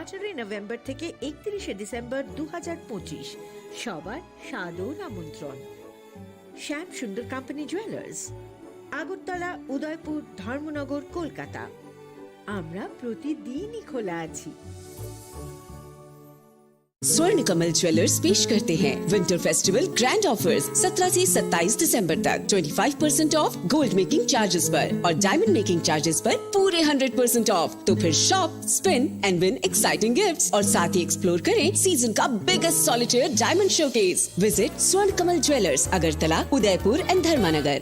18 নভেম্বর থেকে 31 ডিসেম্বর 2025। সবার সাদর আমন্ত্রণ। শ্যাম সুন্দর কোম্পানি জুয়েলার্স, আগরতলা, উদয়পুর, ধর্মনগর, কলকাতা। আমরা প্রতিদিনই খোলা আছি। स्वर्ण कमल ज्वेलर्स पेश करते हैं विंटर फेस्टिवल ग्रैंड ऑफर्स 17 से 27 दिसंबर तक 25% ऑफ गोल्ड मेकिंग चार्जेस पर और डायमंड मेकिंग चार्जेस पर पूरे 100% ऑफ। तो फिर shop, spin and win exciting gifts और साथ ही एक्सप्लोर करें सीजन का biggest solitaire diamond showcase. Visit Swarna Kamal jewellers, Agartala, Udaipur and धर्मानगर।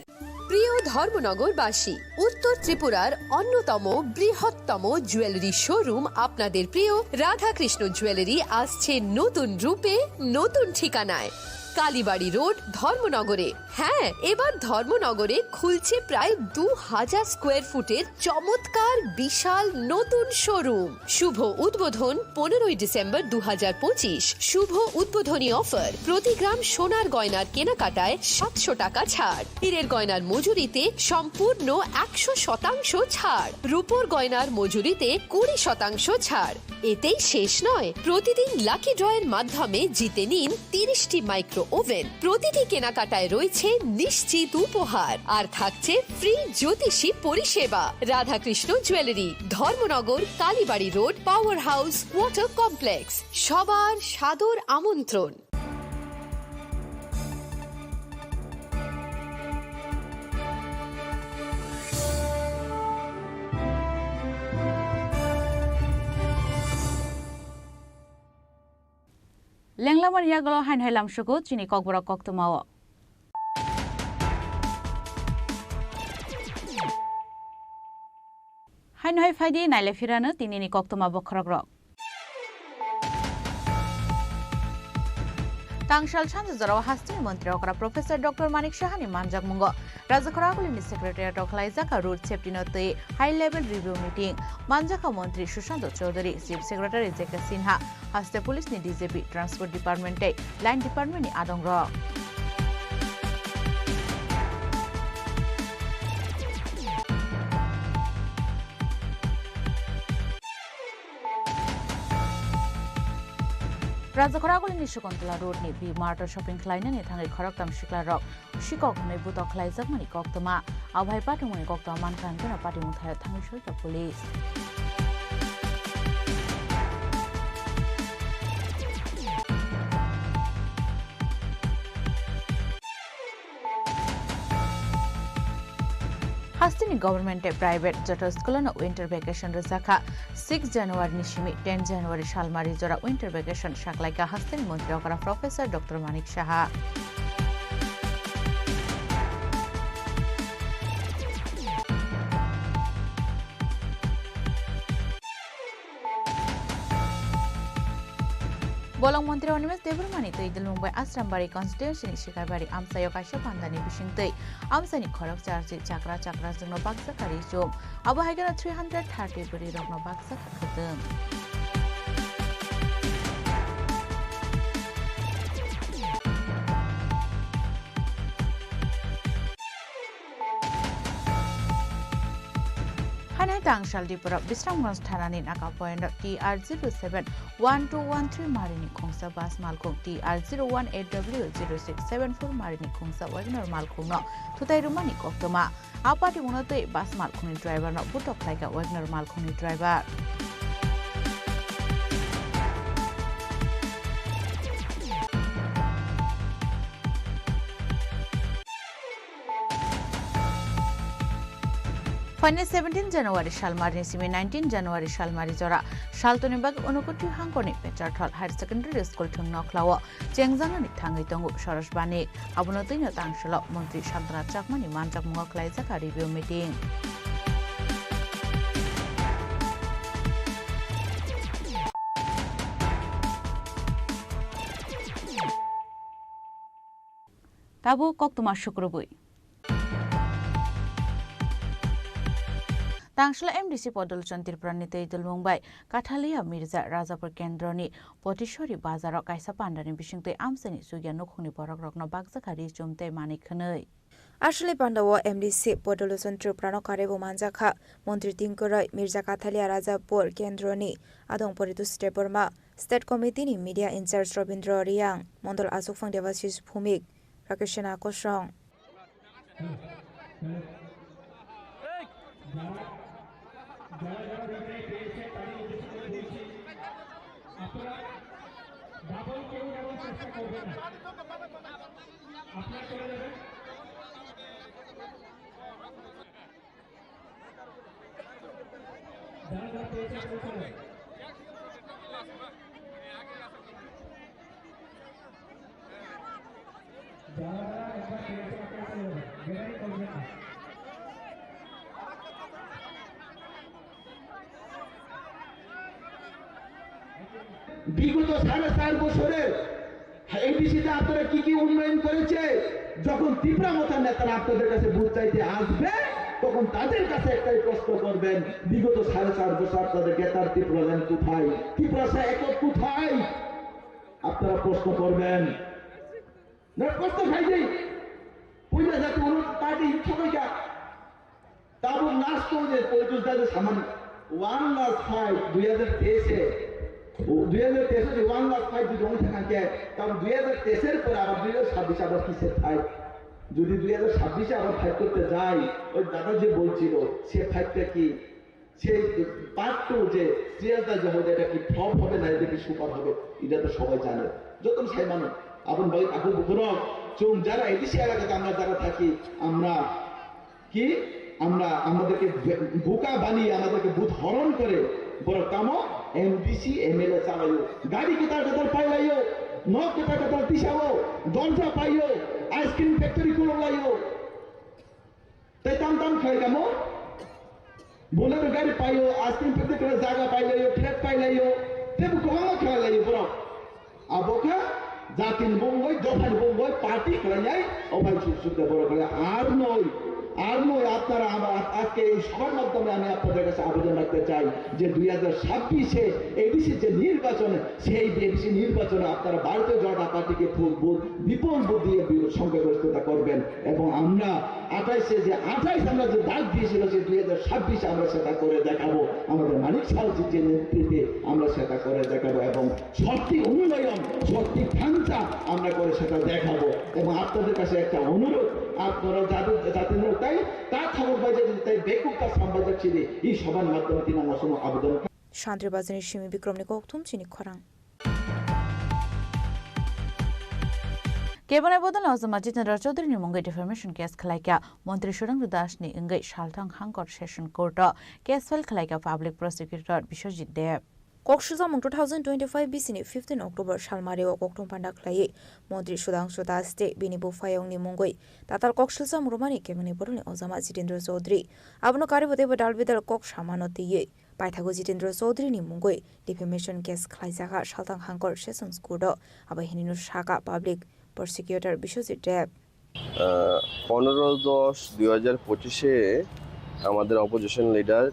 প্রিয় ধর্মনগরবাসী, উত্তর ত্রিপুরার অন্যতম বৃহত্তম জুয়েলারি শোরুম আপনাদের প্রিয় রাধাকৃষ্ণ জুয়েলারি আসছে নতুন রূপে, নতুন ঠিকানায়, কালীবাড়ি রোড, ধর্মনগরে। হ্যাঁ, এবার ধর্মনগরে খুলছে প্রায় 2000 স্কোয়ার ফুটের চমৎকার বিশাল নতুন শোরুম। শুভ উদ্বোধন 15 ডিসেম্বর 2025। শুভ উদ্বোধনী অফার, প্রতি গ্রাম সোনার গয়নার কেনাকাটায় 700 টাকা ছাড়, হীরের গয়নার মজুরিতে সম্পূর্ণ 100% ছাড়, রূপোর গয়নার মজুরিতে 20% ছাড়। এতেই শেষ নয়, প্রতিদিন লাকি ড্রয়ের মাধ্যমে জিতে নিন 30টি মাইক্রো ওভেন। প্রতিটি কেনাকাটায় রয়েছে নিশ্চিত উপহার আর থাকছে ফ্রি জ্যোতিষী পরিষেবা। Radhakrishna jewellery, Dharmanagar, Kalibari road, power house, water complex. সবার সাদর আমন্ত্রণ। লেংলামার ইয়াগল হাইনহাই লামসুকু চিনি ককবরক কক্তমাও হাইনহাই ফাইদি নাইলে ফিরানো তিনিনি কক্তমা বখরক तांगशाल सानजु जराव हास्तिनि मन्त्री अकरा प्रोफेसर डॉक्टर मानिक साहानि मानजाक मुंग राजखरागुलिनि सेक्रेटारिएट अखलाइजाका रोड सेफ्टी नतै हाई लेवल रिव्यू मीटिंग मानजाका मन्त्री Sushant Chowdhury chief secretary JK Sinha हास्ते पुलिसनि डीजीपी ट्रांसपोर्ट डिपार्टमेन्टै लाइन डिपार्टमेन्टनि आदंग राजखरागुलिनि शकुन्तला रोडनि बी मार्ट शपिं खालायनानै थाङै खरकताम सिख्ला रक शिকক नै बुत खालायजाकमानि कक्तमा आबहाय पाटिमुनि कक्तमा मानखानगोना पाटिमुथाय थाङै सयता पुलिस हास्तिनि गभर्नमेन्ट प्राइवेट जट स्कुलन विन्टर भेकेसन रजाखा 6 जनवरी निशिमी 10 जनवरी सालमारी जरा विन्टर भेकेसन साकलाइका हास्तिनि मन्त्री अकरा प्रोफेसर डॉक्टर मानिक साहा बोलं मन्त्री अनिमेष देवरमानि तै दिलमुंबाई आश्रामबारी कन्स्टिट्युएन्सीनि सिकारबारी आमसायाव काइसा बान्दानि बिसिंतै आमसानि खरक चार्जि चाक्रा चाक्रा जोंनो बाक्साखारि जम आबहायगोना 330 बरि रगनो बाक्साखा खदों तांगशाल दिपुरा विश्रामगंज थानानि नाका पॉइंट TR071213 मारिनि खोंसा बास मालखौ TR018W0674 मारिनि खोंसा वेगनर मालखौनो थुताइरुमानि कक्तमा आपाति मुनतै बास मालखौनि ड्राइभार न बुटक लाइका वेगनर मालखौनि ड्राइभार फाइने 17 जनवरी सालमारी सिमी 19 जनवरी सालमारी जरा सालतोनि बाग अनुकुटी हांगकनि पेचारथल हायर सेकेन्डारि स्कुल थुं नखलाव चेंजांगानि थाङै दंगु सरसबानि आबुनतैनो तांगशाल मन्त्री शान्तनाथ चाकमानि मानजाक मुंग खलाइजाका रिभ्यू मिटिं ताबु कक्तमा शुक्रबुई तांगशाल एमडीसी पदलचन त्रिपुरानि तै दिलमुंबाई काठालिया मिर्जा राजापुर केन्द्रनि पटिशरी बाजाराव काइसा पान्डानि बिसिंतै आमसानि सुगिया नखुंनि बरक रगनो बागजाखारि जुमतै मानिखनै आशले पाण्डव एमडीसी पदलचन त्रिपुरानो कारेबो मानजाखा मन्त्री तिंकुराय मिर्जा काठालिया राजापुर केन्द्रनि आदं परितु स्टेपरमा स्टेट कमिटिनि मीडिया इनचार्ज रविन्द्र रियां मण्डल आसुफां देवाशिष भूमिक राकेशना कोसं বিগত 4.5 বছরের এমডিসিতে আপনারা কি কি উন্নয়ন করেছে যখন ত্রিপুরা মতার নেতারা আপনাদের কাছে ভোট চাইতে আসবে তখন তাদের কাছে একটাই প্রশ্ন করবেন বিগত 4.5 বছর আপনাদের গেতার ত্রিপুরা ল্যান্ড কোথায় ত্রিপুরা একত কোথায় আপনারা প্রশ্ন করবেন না প্রশ্ন খাইছি পয়লা যাতে অনুরোধ পার্টি সবাইকা তারপর লাস্ট যে পঁয়ত্রিশ দাদের সামান 1 লাখ 5 2023 2023 1 লাখ 5 যদি অংশ থাকে তারপর 2023 পরে আবার 2026 আবার কিসের ফাইট যদি 2026 আবার ফাইট করতে যাই ওই দাদা যে বলছিল সে ফাইটটা কি সেই পার্ট 2 যে সিরিয়াসটা যে হবে এটা কি ফ্লপ হবে না এটা কি সুপার হবে এটা তো সবাই জানে যত সাই মানুষ আপন ভাই আকু বুকুরক চুম যারা এডিসি এলাকাতে আমরা যারা থাকি আমরা কি আমরা আমাদেরকে বোকা বানিয়ে আমাদেরকে বুধ হরণ করে বড় কামো এমডিসি এমএলএ চালাইও গাড়ি কোথার কোথার পাইলাইও ন কথা কথা তিসাবো দরজা পাইও আইসক্রিম ফ্যাক্টরি খুলে লাইও তাই দাম দাম খাই কেমন বোলের গাড়ি পাইও আইসক্রিম ফ্যাক্টরি করে জায়গা পাইলাইও ফ্ল্যাট পাইলাইও তেবু কমানো খেলা লাইও বড় আবোকা জাতির বঙ্গই দফার বঙ্গই পার্টি করে যায় অভাব সুযোগ বড় করে আর নয় আপনারা আজকে এই সবার মাধ্যমে আমি আপনাদের কাছে আবেদন রাখতে চাই যে 2026-এ এডিসি যে নির্বাচন সেই এডিসি নির্বাচনে আপনারা ভারতীয় জনতা পার্টিকে বিপুল ভোট দিয়ে সংখ্যাগরিষ্ঠতা করবেন এবং আমরা 28 আমরা যে ডাক দিয়েছিল যে 2026-এ আমরা সেটা করে দেখাবো আমাদের মানিক সাউজির যে নেতৃত্বে আমরা সেটা করে দেখাবো এবং সত্যি উন্নয়ন সত্যি ঢাঞ্চা আমরা করে সেটা দেখাবো এবং আপনাদের কাছে একটা অনুরোধ আপনারা যাতে তাই তা খবর বাজে তাই বেকুবটা সাম্বাজক ছিল এই সবার মাধ্যমে তিনি আমার সময় আবেদন শান্তিবাজারের সিমি বিক্রমনি কৌতুম চিনি খরাং केबन बदल अजमा जितेन्द्र चौधरी नि मंगै डिफर्मेशन केस खलाइका मन्त्री सुरंग दास नि इंगै सालथां हांकर सेशन कोर्ट केस फाइल खलाइका public prosecutor Biswajit Deb Kokshuzamung 2025 BC 15 October Shalmare o Koktum Panda Clay, Montri Sudangsu Daste, Binibu Fayong ni Mungoi, Tatal Kokshuzam Romani Kemani Burni Ozama Jitendra Sodri, Abno Karibote Dalvidal Kok Shamanoti, Paitago Jitendra Sodri ni Mungoi, Defamation Case Klaizaka, Shaltang Hankor Sessions Kudo, Abahininu Shaka Public Prosecutor Bishopit Deb. 15/10/2025-এ আমাদের অপোজিশন লিডার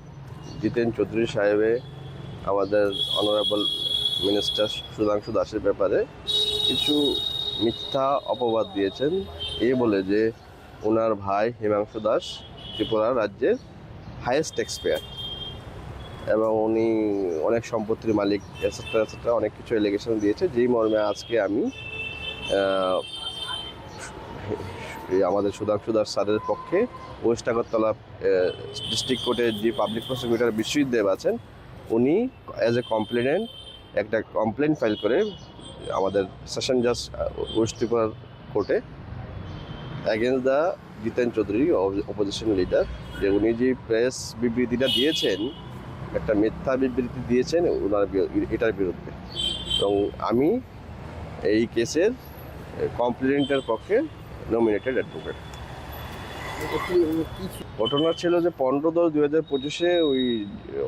জিতেন চৌধুরী সাহেবে আমাদের অনারেবল মিনিস্টার সুধাংশু দাসের ব্যাপারে কিছু মিথ্যা অপবাদ দিয়েছেন এই বলে যে ওনার ভাই হিমাংশু দাস ত্রিপুরা রাজ্যের হাইয়েস্ট ট্যাক্স পেয়ার এবং উনি অনেক সম্পত্তির মালিক এটসেট্রা অনেক কিছু এলিগেশন দিয়েছে যেই মর্মে আজকে আমি আমাদের সুধাংশু দাস স্যারের পক্ষে ওয়েস্ট আগরতলা ডিস্ট্রিক্ট কোর্টের যে পাবলিক প্রসিকিউটর বিশ্বজিৎ দেব আছেন উনি অ্যাজ এ কমপ্লেনেন্ট একটা কমপ্লেন ফাইল করে আমাদের সেশন জাজ ওয়েস্ট ত্রিপুরা কোর্টে against the Jiten Chowdhury opposition leader যে উনি যে প্রেস বিবৃতিটা দিয়েছেন একটা মিথ্যা বিবৃতি দিয়েছেন ওনার এটার বিরুদ্ধে এবং আমি এই কেসের কমপ্লেনেন্টের পক্ষে নমিনেটেড অ্যাডভোকেট। ঘটনা ছিল যে 15/10/2025-এ ওই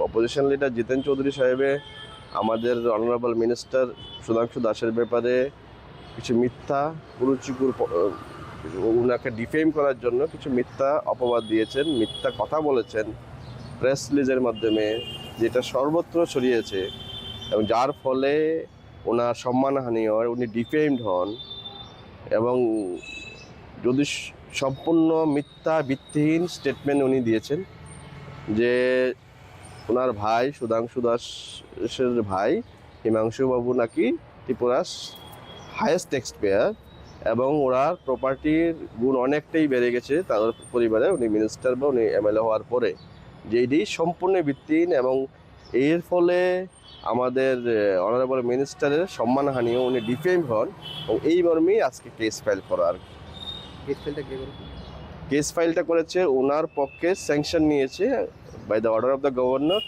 অপোজিশন লিডার জিতেন চৌধুরী সাহেবে আমাদের অনারেবল মিনিস্টার সুধাংশু দাসের ব্যাপারে কিছু মিথ্যা কুরুচিকুর ওনাকে ডিফেম করার জন্য কিছু মিথ্যা অপবাদ দিয়েছেন, মিথ্যা কথা বলেছেন প্রেস রিলিজের মাধ্যমে, যেটা সর্বত্র ছড়িয়েছে এবং যার ফলে ওনার সম্মানহানি হয়, উনি ডিফেমড হন এবং যদি সম্পূর্ণ মিথ্যা ভিত্তিহীন স্টেটমেন্ট উনি দিয়েছেন যে ওনার ভাই সুধাংশু দাসের ভাই হিমাংশু বাবু নাকি ত্রিপুরার হাইয়েস্ট ট্যাক্স পেয়ার এবং ওনার প্রপার্টির গুণ অনেকটাই বেড়ে গেছে তাদের পরিবারে উনি মিনিস্টার বা উনি এমএলএ হওয়ার পরে, যেটি সম্পূর্ণ ভিত্তিহীন এবং এর ফলে আমাদের অনারেবল মিনিস্টারের সম্মানহানিও উনি ডিফেম হন এবং এই মর্মেই আজকে কেস ফাইল করা আর কেস ফাইলটা করেছে ওনার পক্ষে স্যাংশন নিয়েছে by the order of the governor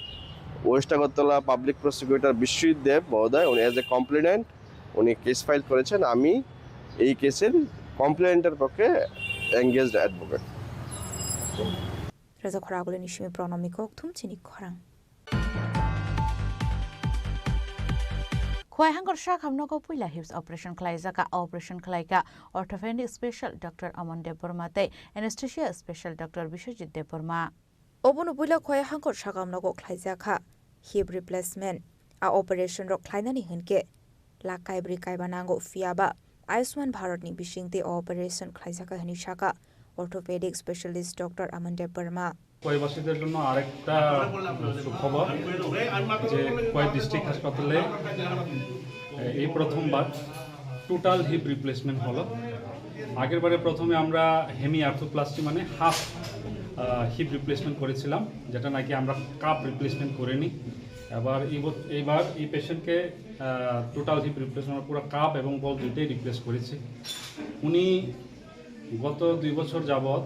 west Agartala public prosecutor Biswajit Deb মহোদয়। উনি অ্যাজ এ কমপ্লেনেন্ট উনি কেস ফাইল করেছেন, আমি এই কেসের কমপ্লেনেন্টের পক্ষে এঙ্গেজড অ্যাডভোকেট। রেজা খরাগুলি নিশিমি প্রণমিক থুমচিনি খরাং Khwaihangor Shah Hamnogo Puila Hips Operation Klaizaka Operation Klaika Orthopedic Special Dr. Aman Deborma Te Anesthesia Special Dr. Bishojit Deborma Obunu Puila Khwaihangor Shah Hamnogo Klaizaka Hip Replacement A Operation Rok Klainani Hinke La Kaibri Kaibanango Fiaba Ayushman Bharat ni Bishingte Operation Klaizaka Hanishaka Orthopedic Specialist Dr. Aman Deborma কোয়াইবাসীদের জন্য আরেকটা সুখবর যে কোয়াই ডিস্ট্রিক্ট হাসপাতালে এই প্রথমবার টোটাল হিপ রিপ্লেসমেন্ট হলো। আগেরবারে প্রথমে আমরা হেমি আর্থোপ্লাস্টি মানে হাফ হিপ রিপ্লেসমেন্ট করেছিলাম, যেটা নাকি আমরা কাপ রিপ্লেসমেন্ট করিনি। এইবার এই পেশেন্টকে টোটাল হিপ রিপ্লেসমেন্ট পুরো কাপ এবং বল দুইটাই রিপ্লেস করেছি। উনি গত 2 বছর যাবৎ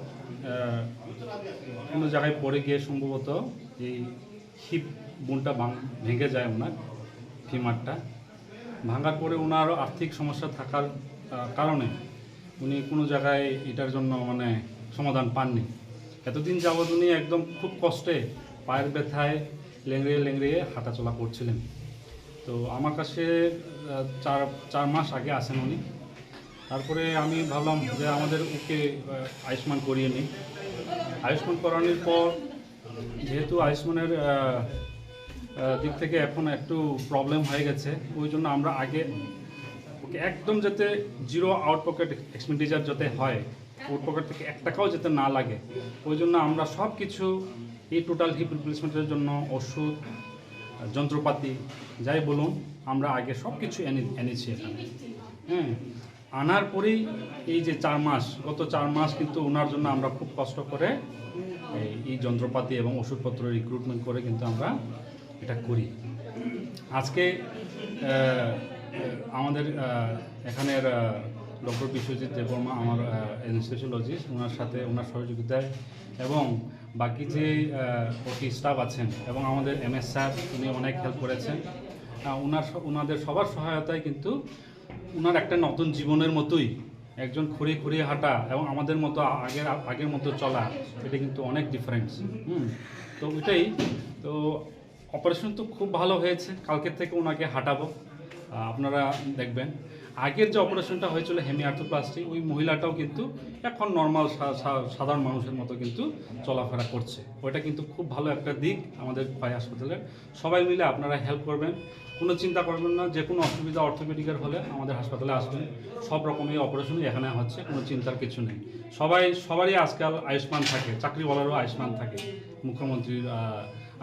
কোনো জায়গায় পড়ে গিয়ে সম্ভবত এই হিপ বোনটা ভেঙে যায় ওনার ফিমারটা। ভাঙার পরে ওনার আর্থিক সমস্যা থাকার কারণে উনি কোনো জায়গায় এটার জন্য মানে সমাধান পাননি। এতদিন যাবৎ উনি একদম খুব কষ্টে পায়ের ব্যথায় লেংড়িয়ে লেংড়িয়ে হাঁটাচলা করছিলেন। তো আমার কাছে 4 মাস আগে আসেন উনি। তারপরে আমি ভাবলাম যে আমাদের ওকে আয়ুষ্মান করিয়ে নিই। আয়ুষ্মান করানোর পর যেহেতু আয়ুষ্মানের দিক থেকে এখন একটু প্রবলেম হয়ে গেছে, ওই জন্য আমরা আগে ওকে একদম যাতে জিরো আউট পকেট এক্সপেন্ডিচার যাতে হয়, আউট পকেট থেকে 1 টাকাও যাতে না লাগে, ওই জন্য আমরা সব কিছু এই টোটাল হিপ রিপ্লেসমেন্টের জন্য ওষুধ, যন্ত্রপাতি যাই বলুন আমরা আগে সব কিছু এনেছি এখানে। হ্যাঁ, আনার পরেই এই যে 4 মাস, গত 4 মাস কিন্তু ওনার জন্য আমরা খুব কষ্ট করে এই যন্ত্রপাতি এবং ওষুধপত্র রিক্রুটমেন্ট করে কিন্তু আমরা এটা করি। আজকে আমাদের এখানের ডক্টর বিশ্বজিৎ দেববর্মা আমার অ্যানেস্থেসিওলজিস্ট, ওনার সাথে ওনার সহযোগিতায় এবং বাকি যে ওটি স্টাফ আছেন এবং আমাদের MS স্যার উনি অনেক হেল্প করেছেন। ওনাদের সবার সহায়তায় কিন্তু ওনার একটা নতুন জীবনের মতোই একজন খুঁড়িয়ে খুঁড়িয়ে হাঁটা এবং আমাদের মতো আগের মতো চলা, এটা কিন্তু অনেক ডিফারেন্স। তো ওইটাই তো অপারেশন তো খুব ভালো হয়েছে। কালকের থেকে ওনাকে হাঁটাবো, আপনারা দেখবেন। আগের যে অপারেশনটা হয়েছিল হেমিআর্থোপ্লাস্টি, ওই মহিলাটাও কিন্তু এখন নর্মাল সাধারণ মানুষের মতো কিন্তু চলাফেরা করছে। ওইটা কিন্তু খুব ভালো একটা দিক আমাদের পাই হাসপাতালের। সবাই মিলে আপনারা হেল্প করবেন, কোনো চিন্তা করবেন না। যে কোনো অসুবিধা অর্থোপেডিকের হলে আমাদের হাসপাতালে আসবেন, সব রকমের অপারেশনই এখানে হচ্ছে, কোনো চিন্তার কিছু নেই। সবারই আজকাল আয়ুষ্মান থাকে, চাকরিওয়ালারও আয়ুষ্মান থাকে।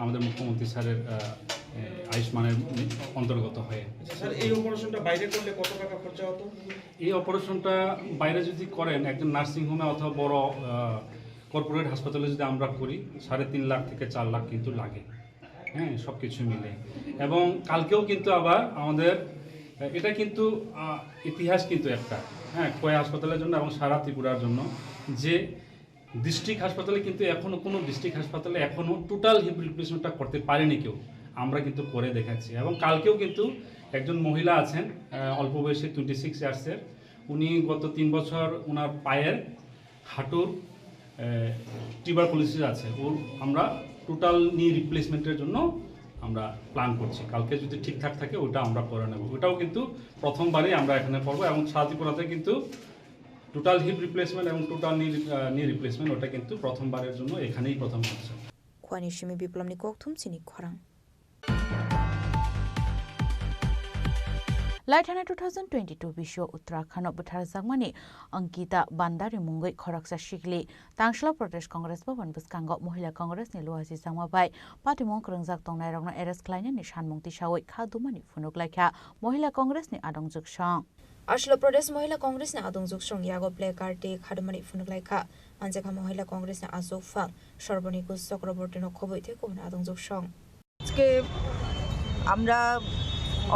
আমাদের মুখ্যমন্ত্রী স্যারের আয়ুষ্মানের অন্তর্গত হয়ে। স্যার, এই অপারেশনটা বাইরে করলে কত টাকা খরচা হতো? এই অপারেশনটা বাইরে যদি করেন, একজন নার্সিংহোমে অথবা বড় কর্পোরেট হাসপাতালে যদি আমরা করি, 3.5 লাখ থেকে 4 লাখ কিন্তু লাগে। হ্যাঁ, সব কিছু মিলে। এবং কালকেও কিন্তু আবার আমাদের এটা কিন্তু ইতিহাস কিন্তু একটা, হ্যাঁ, কোয়া হাসপাতালের জন্য এবং সারা ত্রিপুরার জন্য, যে ডিস্ট্রিক্ট হাসপাতালে কিন্তু এখনও কোনো ডিস্ট্রিক্ট হাসপাতালে এখনও টোটাল হিপ রিপ্লেসমেন্টটা করতে পারেনি কেউ। আমরা কিন্তু করে দেখাচ্ছি। এবং কালকেও কিন্তু একজন মহিলা আছেন অল্প বয়সী 26 ইয়ার্সের, উনি গত 3 বছর ওনার পায়ের হাঁটুর টিউবারকুলোসিস আছে, ওর আমরা টোটাল নি রিপ্লেসমেন্টের জন্য আমরা প্ল্যান করছি। কালকে যদি ঠিকঠাক থাকে ওটা আমরা করে নেব। ওটাও কিন্তু প্রথমবারই আমরা এখানে করবো। এবং সাদিপুরাতে কিন্তু টোটাল হিপ রিপ্লেসমেন্ট এবং টোটাল নি রিপ্লেসমেন্ট ওটা কিন্তু প্রথমবারের জন্য এখানেই প্রথম হচ্ছে। খোয়ানিশমি বিপ্লবনি কোকথুম চিনি খরাং लाइथाना 2022 विश्व उत्तराखंड बुथार जागमानी अंकिता बांदारी मुंगई खरकसा शिगली तांगशला प्रदेश कांग्रेस भवन बुस्कांग महिला कांग्रेस नि लुहासी जामाबाय पार्टीमं करंजाक तंगनाय रंगना एरेस्ट खालायनाय नि सानमुंगति सावै खादुमानि फुनुगलायखा महिला कांग्रेस नि आदंजुक सं अरुणाचल प्रदेश महिला कांग्रेस ने आदंजुक सं यागो प्ले कार्ड खादुमानि फुनुगलायखा आनजेखा महिला कांग्रेस ने आजोक फां सर्वनिकु चक्रवर्ती न खबैथे को आदंजुक सं আজকে আমরা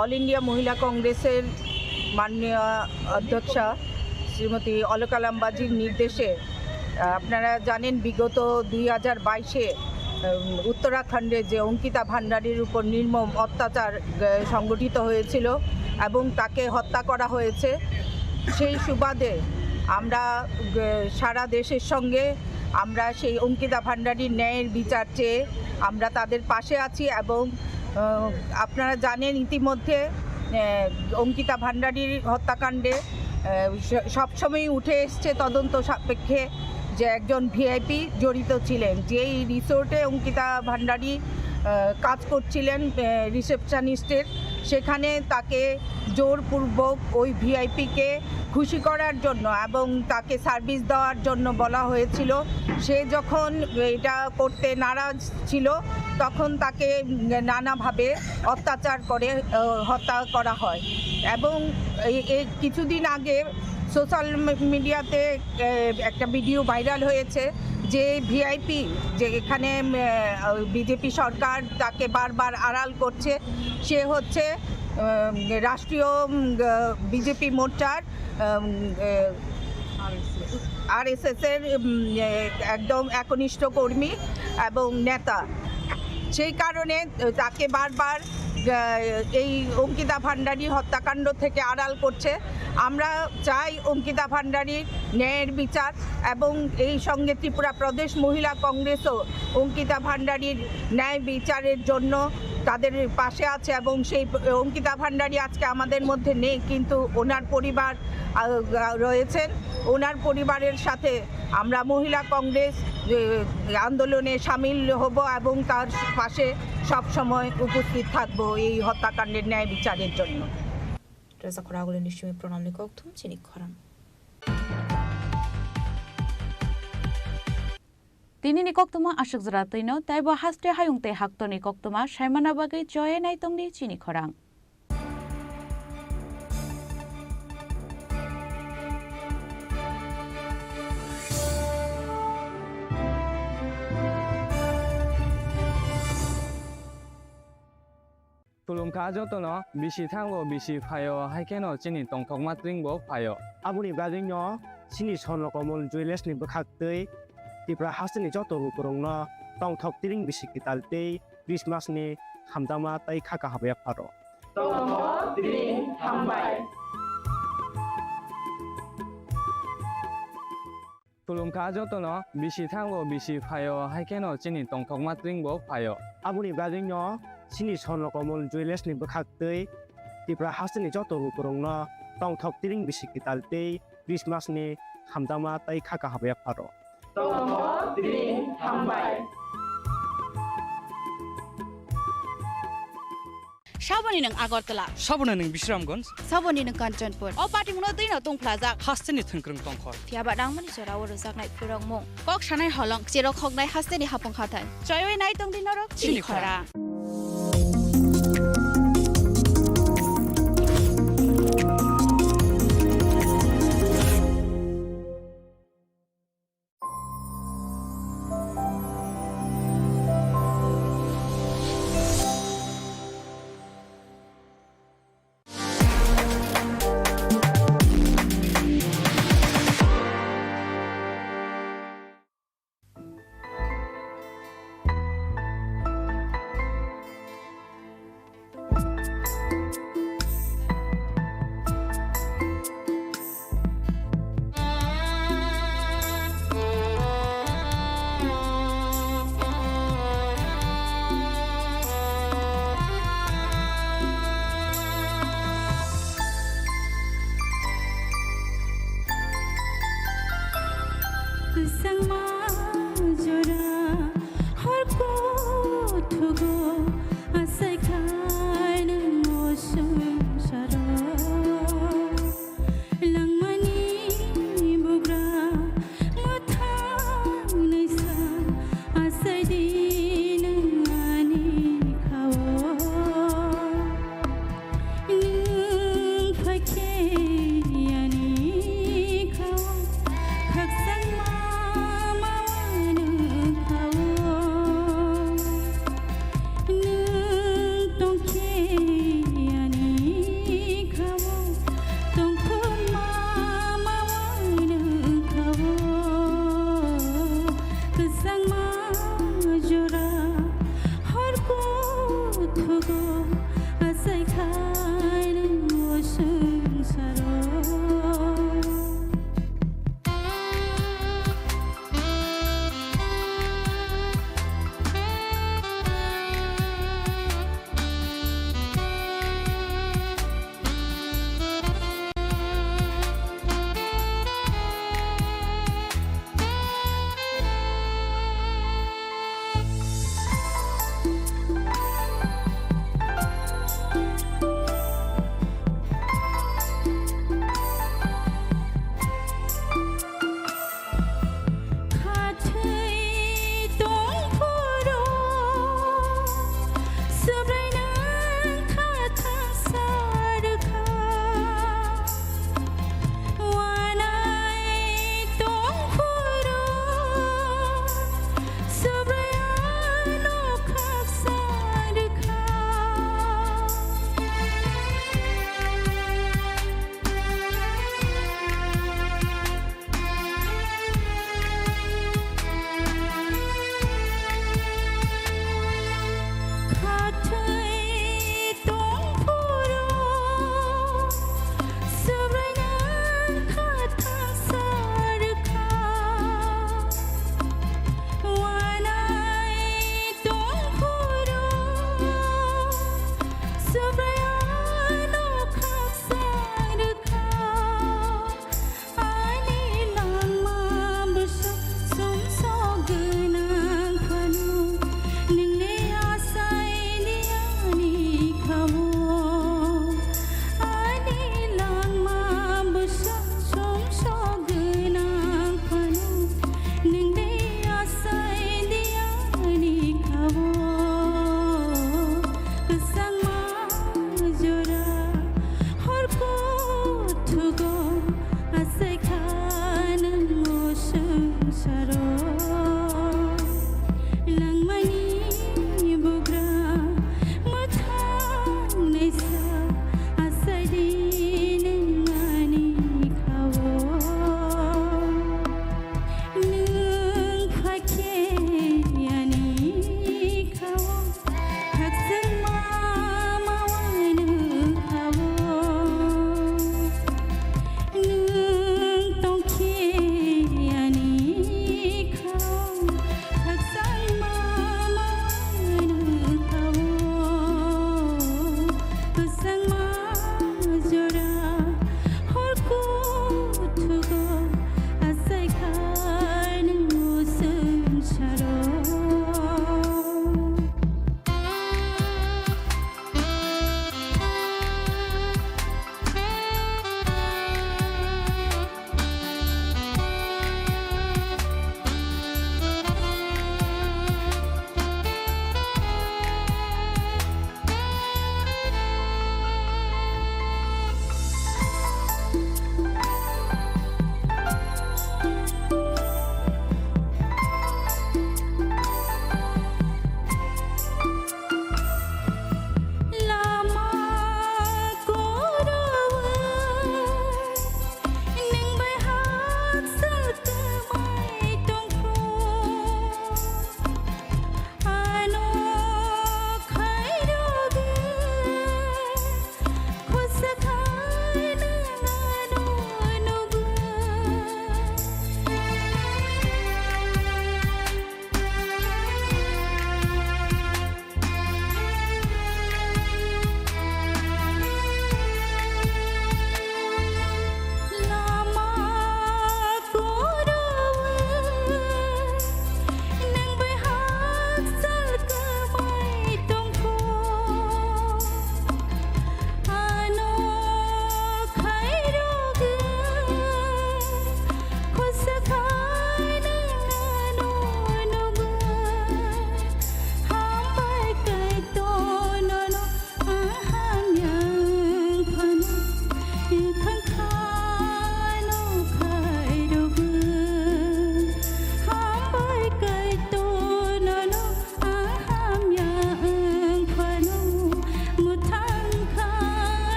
অল ইন্ডিয়া মহিলা কংগ্রেসের মাননীয় অধ্যক্ষা শ্রীমতী অলকা লাম্বাজির নির্দেশে আপনারা জানেন বিগত 2022-এ উত্তরাখণ্ডে যে অঙ্কিতা ভান্ডারীর উপর নির্মম অত্যাচার সংগঠিত হয়েছিল এবং তাকে হত্যা করা হয়েছে, সেই সুবাদে আমরা সারা দেশের সঙ্গে আমরা সেই অঙ্কিতা ভান্ডারীর ন্যায়ের বিচার চেয়ে আমরা তাদের পাশে আছি। এবং আপনারা জানেন ইতিমধ্যে অঙ্কিতা ভান্ডারীর হত্যাকাণ্ডে সবসময়ই উঠে এসছে তদন্ত সাপেক্ষে যে একজন ভিআইপি জড়িত ছিলেন, যেই রিসোর্টে অঙ্কিতা ভান্ডারী কাজ করছিলেন রিসেপশনিস্টের, সেখানে তাকে জোরপূর্বক ওই ভিআইপিকে খুশি করার জন্য এবং তাকে সার্ভিস দেওয়ার জন্য বলা হয়েছিল। সে যখন এটা করতে নারাজ ছিল তখন তাকে নানাভাবে অত্যাচার করে হত্যা করা হয়। এবং এই কিছুদিন আগে সোশ্যাল মিডিয়াতে একটা ভিডিও ভাইরাল হয়েছে যে ভিআইপি, যে এখানে বিজেপি সরকার তাকে বারবার আড়াল করছে, সে হচ্ছে রাষ্ট্রীয় বিজেপি মোর্চার আরএসএসের একদম একনিষ্ঠ কর্মী এবং নেতা। সেই কারণে তাকে বারবার এই অঙ্কিতা ভান্ডারী হত্যাকাণ্ড থেকে আড়াল করছে। আমরা চাই অঙ্কিতা ভান্ডারীর ন্যায়ের বিচার এবং এই সঙ্গে ত্রিপুরা প্রদেশ মহিলা কংগ্রেসও অঙ্কিতা ভান্ডারীর ন্যায় বিচারের জন্য তাদের পাশে আছে এবং সেই অঙ্কিতা ভান্ডারী আজকে আমাদের মধ্যে নেই, কিন্তু ওনার পরিবার রয়েছেন। ওনার পরিবারের সাথে আমরা মহিলা কংগ্রেস আন্দোলনে সামিল হব এবং তার পাশে সবসময় উপস্থিত থাকব এই হত্যাকাণ্ডের ন্যায় বিচারের জন্য। রাজাখরাগুলি নিশ্চয়ই প্রণাম নিকথম চিনি খরাম তিনি নিকক্তমা আশক জরা তৈন তাইব হাস্তে হায়ুংতে হাক্ত নিকক্তমা সাইমানা বাগৈ জয়ে নাইতংনি চিনি খরাং Tulung ka jotono bisi thango bisi phayo haikeno chini tongthok matringbo phayo abuni bagino chini sonlo komol juiles ni bakhaktei tipra hasini joto rukurongno tongthok tiring bisi kitaltei Christmas ni hamdama tai khaka habya pharo tongthok tiring hambai Tulung ka jotono bisi thango bisi phayo haikeno chini tongthok matringbo phayo abuni bagino chini sonlo komol juiles ni bakhaktei tipra hasini joto rukurongno tongthok tiring bisi kitaltei Christmas ni hamdama tai khaka habya pharo tongthok tiring hambai Saboni nang Agartala, Saboni nang Bisramganj, Saboni nang Kanchanpur. O party muno dei na Tung Plaza. Hasteni thengkrong tongkhor. Tiaba dangmani sorawo rosak nai purong mong. Kok sanai holong chero khok nai hasteni hapong khatan. Choyoi nai tong din norok chini khora.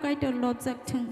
गाइटर लबजाक थों